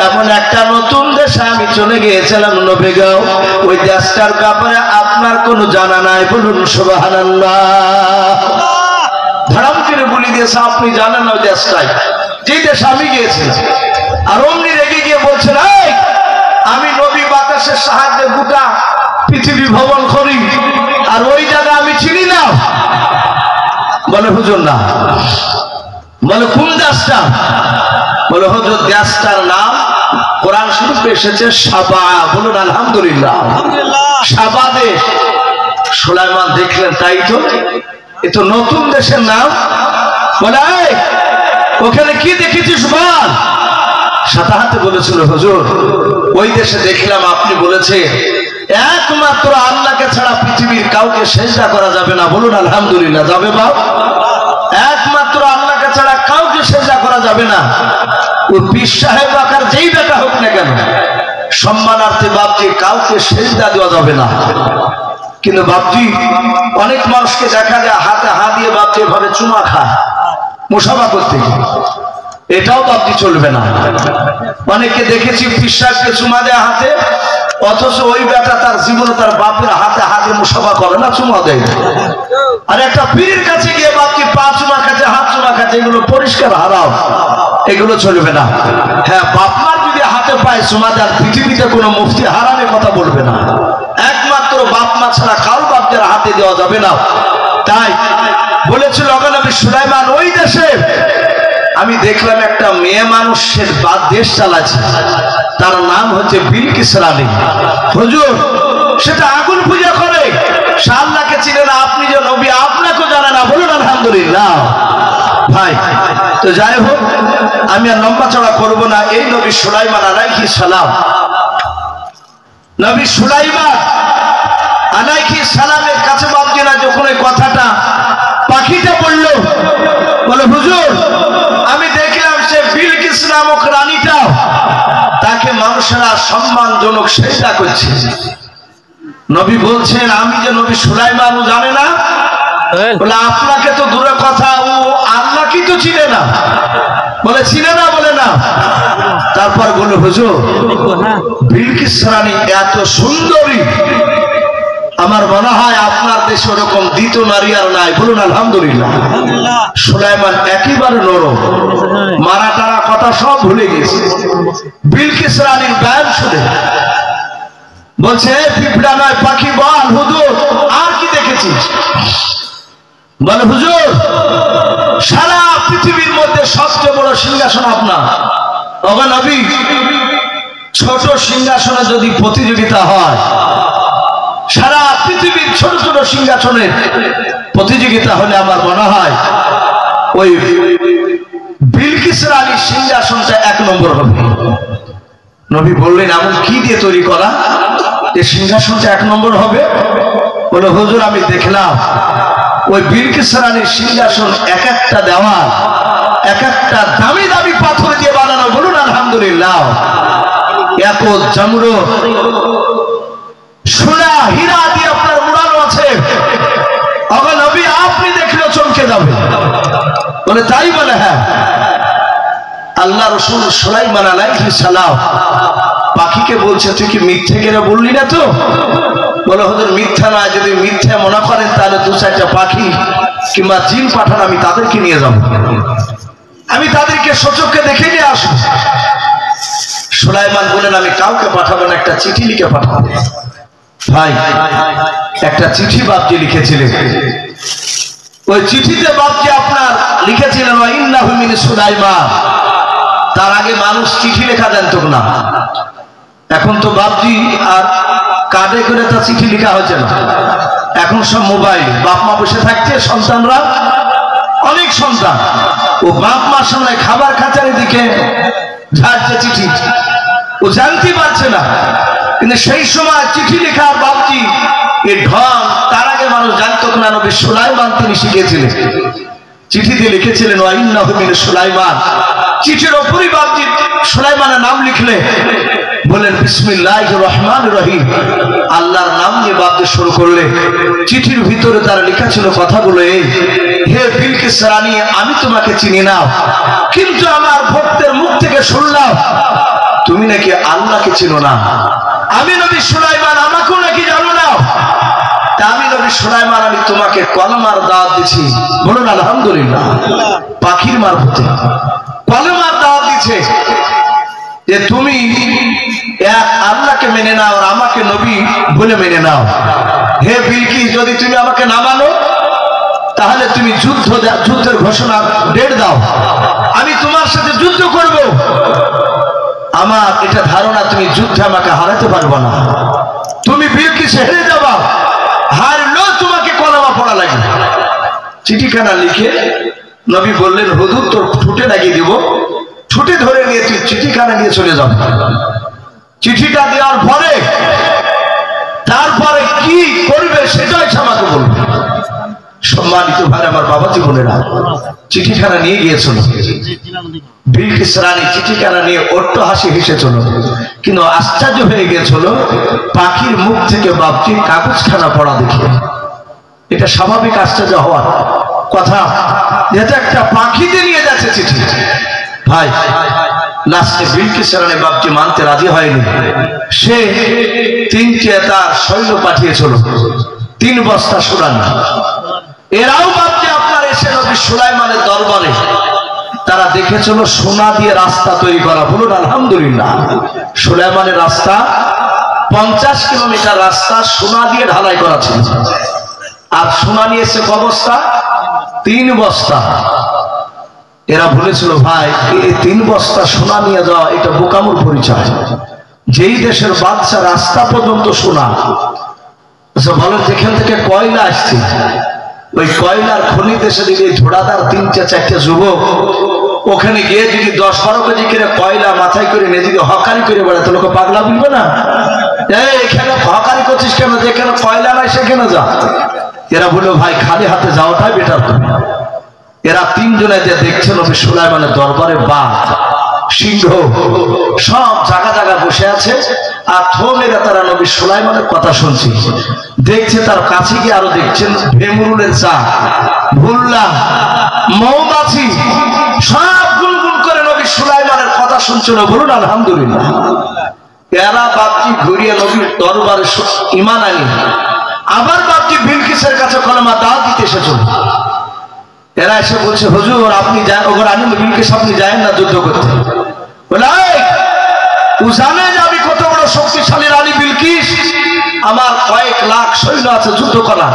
এমন একটা নতুন দেশে আমি চলে গিয়েছিলাম নবী গো, ওই দেশটার ব্যাপারে আপনার কোনো জানা নাই। বলুন সুবহানাল্লাহ। ধরাম করে বলি দিয়েছে, আপনি জানেন না ওই দেশটাই, যে দেশ আমি গিয়েছিলাম। আর অমনি রেগে গিয়ে বলছেন, আমি নবী বাতাসের সাহায্যে গোটা পৃথিবী ভ্রমণ করি, আর ওই জায়গা আমি চিনি না। বলে হুজুর না। বলে কোন দেশটা? বলে হুজুর দেশটার নাম কোরআন শরীফে এসেছে সাবা। বলুন আলহামদুলিল্লাহ। সাবা দেশ। সুলাইমান দেখলেন, তাই তো, এ তো নতুন দেশের নাম। বলে ওখানে কি দেখেছিস বল। সাথে হাতে বলেছিল, হুজুর ওই দেশে দেখলাম আপনি বলেছে একমাত্র আল্লাহকে ছাড়া পৃথিবীর কাউকে সেজদা করা যাবে না। বলুন আলহামদুলিল্লাহ। যাবে বাপ? একমাত্র আল্লাহকে ছাড়া কাউকে সেজদা করা যাবে না। ওই পীর সাহেব আকার যেই বেটা হোক না কেন, সম্মানার্থে বাপজি কাউকে সেজদা দেওয়া যাবে না। কিন্তু বাপজি অনেক মানুষকে দেখা যায় হাতে হাত দিয়ে বাপজি এভাবে চুমা খায় মুসাফা করতে, এটাও বাপজি চলবে না। অনেককে দেখেছি পীর সাহেবকে চুমা দেয় হাতে, অথচ ওই বেটা তার জীবনে তার বাপের হাতে হাতে মুসাফা করে না, চুমা দেয়। আর একটা পীরের কাছে গিয়ে বাপজি পা চুমা খাচ্ছে, খাচ্ছে, হাত চুমা খাচ্ছে, এগুলো পরিষ্কার হারাম, এগুলো চলবে না। হ্যাঁ, বাপ মার যদি হাতে পায়ে চুমা দেন, পৃথিবীতে কোনো মুফতি হারামের কথা বলবে না। একমাত্র বাপ মা ছাড়া কারো বাপদের হাতে দেওয়া যাবে না। তাই বলেছিল নবী সুলাইমান, ওই দেশে আমি দেখলাম একটা মেয়ে মানুষের দেশ চালাচ্ছে, তার নাম হচ্ছে বিলকিস রানী। হুজুর, সেটা আগুন পূজা করে, সে আল্লাহকে চিনে না, আপনি যে নবী আপনাকেও জানে না, বলুন আলহামদুলিল্লাহ। ভাই তো যাই হোক, আমি আর লম্বা চড়া করবো না। এই নবী সুলাইমান আলাইহিস সালাম, নবী সুলাইমান আলাইহিস সালামের কাছে বাপজিরা যখন এই কথাটা পাখিটা বলল, বলে হুজুর আমি দেখলাম সে বিলকিস নামক রানীটা, তাকে মানুষেরা সম্মানজনক সেজদা করছে। নবী বলছেন, আমি যে নবী সুলাইমান ও জানে না? বলে আপনাকে তো দূরের কথা, ও আল্লাহ কি তো চিনে না? বলে চিনে না, বলে না। তারপর বলে হুজুর বিলকিস রানী এত সুন্দরী, আমার মনে হয় আপনার দেশে ওরকম দ্বিতীয় নারী আর নাই, বলুন আলহামদুলিল্লাহ। সুলাইমান একেবারে নরম, মারা টারা কথা সব ভুলে গেছে। বিলকিস রানীর বয়ান শুনে বলছে, পিঁপড়া নয় পাখি, বল হুজুর আর কি দেখেছিস? বলে হুজুর সারা পৃথিবীর মধ্যে সবচেয়ে বড় সিংহাসন আপনার। ওগো নবী, ছোট সিংহাসনে যদি প্রতিযোগিতা হয়, সারা পৃথিবীর ছোট ছোট সিংহাসনের প্রতিযোগিতা হলে আমার মনে হয় ওই বিলকিস রানীর সিংহাসনটা 1 নম্বর হবে। নবী বললেন, এমন কি দিয়ে তৈরি করা যে সিংহাসনটা 1 নম্বর হবে? বলে হুজুর আমি দেখলাম ওই বিলকিস রানীর সিংহাসন এক একটা দেওয়াল এক একটা দামি দামি পাথর দিয়ে বানানো, বলুন আলহামদুলিল্লাহ। এত জমর সোনা হীরা দিয়ে আপনার মুড়ানো আছে, আবার নবী আপনি দেখলেও চমকে যাবে। বলে তাই? বলে হ্যাঁ। আল্লাহ রাসূল সুলাইমান আলাইহিস সালাম পাখিকে বলছে, তুই কি মিথ্যে করে বললি না তো? বলে হুজুর মিথ্যা না, যদি মিথ্যা মনে করেন তাহলে 2-4টা পাখি কিংবা জিন পাঠান, আমি তাদেরকে নিয়ে যাব, আমি তাদেরকে সচক্ষে দেখে নিয়ে আসবো। সুলাইমান বলেন, আমি কাউকে পাঠাবো না, একটা চিঠি লিখে পাঠাবো। ভাই একটা চিঠি বাপজি লিখেছিলেন, ওই চিঠিতে বাপজি আপনার লিখেছিলেন ইন্নাহু মিন সুলাইমান। তার আগে মানুষ চিঠি লেখা জানতো না, এখন তো বাপজি আর কার্ডে করে তা চিঠি লেখা হচ্ছে না, এখন সব মোবাইল। বাপ মা বসে থাকছে, সন্তানরা অনেক সন্তান ও বাপ মার সামনে খাবার খাঁচার দিকে ঝাড়ছে চিঠি, ও জানতে পারছে না। কিন্তু সেই সময় চিঠি লেখার বাপজি এ ঢং তার আগে মানুষ জানতো না। নবী সুলাইমান তিনি শিখেছিলেন, চিঠিতে লিখেছিলেন ইন্নাহু মিন সুলাইমান। চিঠির ওপরই বাপজি সুলাইমানের নাম লিখলে বলেন বিসমিল্লাহির রহমানির রহিম, আল্লাহর নাম নিয়ে বাপজি শুরু করলে। চিঠির ভিতরে তার লেখা ছিল কথাগুলো এই, হে বিলকিস রানী, আমি তোমাকে চিনি না, কিন্তু আমার ভক্তের মুখ থেকে শুনলাম তুমি নাকি আল্লাহকে চিনো না। আমি নবী সুলাইমান, আমাকেও নাকি জানো না। তা আমি নবী সুলাইমান, আমি তোমাকে কলমার দাওয়াত দিছি, বলুন আলহামদুলিল্লাহ। পাখির মারফতে কলমার দাওয়াত দিছে যে তুমি এক আল্লাহকে মেনে নাও আর আমাকে নবী বলে মেনে নাও। হে বিলকিস, যদি তুমি আমাকে না মানো তাহলে তুমি যুদ্ধের ঘোষণা ডেট দাও, আমি তোমার সাথে যুদ্ধ করব। আমার এটা ধারণা তুমি যুদ্ধে আমাকে হারাতে পারবো না, তুমি বিলকিস হেরে যাবা, হারলেও তোমাকে কলমা পড়া লাগবে। চিঠিখানা লিখে নবী বললেন, হুজুর তোর ঠোঁটে লাগিয়ে দিব, ঠোঁটে ধরে নিয়ে তুই চিঠিখানা নিয়ে চলে যাও। চিঠিটা দেওয়ার পরে তারপরে কি করবে সেটাই আমাকে বলবে। সম্মানিত ভাই আমার বাবা জীবনেরা, চিঠিখানা নিয়ে গিয়েছিল বিলকিস রানী, চিঠিখানা নিয়ে অট্ট হাসি হেসেছিল। কিন্তু আশ্চর্য হয়ে গিয়েছিল পাখির মুখ থেকে বাপজি কাগজখানা পড়া দেখে। এটা স্বাভাবিক আশ্চর্য হওয়ার কথা, যেটা একটা পাখিতে নিয়ে যাচ্ছে চিঠি। ভাই লাস্টে বিলকিস রানী বাপজি মানতে রাজি হয়নি। সে 3টে তার সৈন্য পাঠিয়েছিল, 3 বস্তা সোনা। এরাও বাপজি আপনার এসে নবী সুলাইমানের দরবারে তারা দেখেছিল সোনা দিয়ে রাস্তা তৈরি করা। বলুন আলহামদুলিল্লাহ। সুলাইমানের রাস্তা 50 কিলোমিটার রাস্তা সোনা দিয়ে ঢালাই করা ছিল। আর সোনা নিয়ে এসে অবস্থা 3 বস্তা। এরা বলেছিল ভাই এই 3 বস্তা সোনা নিয়ে যাওয়া এটা বোকামুর পরিচয়। যেই দেশের বাদশা রাস্তা পর্যন্ত সোনা। বলেন যেখান থেকে কয়লা আসছে ওই কয়লার খনি দেশে যদি ধোড়াদার 3-4 যুবক ওখানে গিয়ে যদি 10-12 কেজি করে কয়লা মাথায় করে নিয়ে যদি হকারি করে বেড়াতে লোক পাগলা বলবে না? এখানে হকারি করছিস কেন? যেখানে কয়লা নাই সেখানে যা। এরা বললো ভাই খালি হাতে যাওয়াটাই বেটার। তুমি এরা 3 জনে যে দেখছেন নবী সুলাইমানের দরবারে বাঘ সিংহ সব জায়গা জায়গা বসে আছে আর থমেরা তারা নবী সুলাইমানের কথা শুনছে দেখছে। তার কাছে গিয়ে আরো দেখছেন ভেমরুলের চা ভুল্লা মৌমাছি সব গুনগুন করে নবী সুলাইমানের কথা শুনছিল। বলুন আলহামদুলিল্লাহ। এরা বাপটি ঘুরিয়ে নবীর দরবারে ঈমান আনি আবার বাপটি বিলকিসের কাছে কলমা দাওয়াত দিতে এসেছিল। এরা এসে বলছে হুজুর আপনি যান ওগর আনি বিলকিস আপনি যায়েন না যুদ্ধ করতে। বলে ও জানে যে আমি কত বড় শক্তিশালী রানী বিলকিস, আমার কয়েক লাখ সৈন্য আছে যুদ্ধ করা।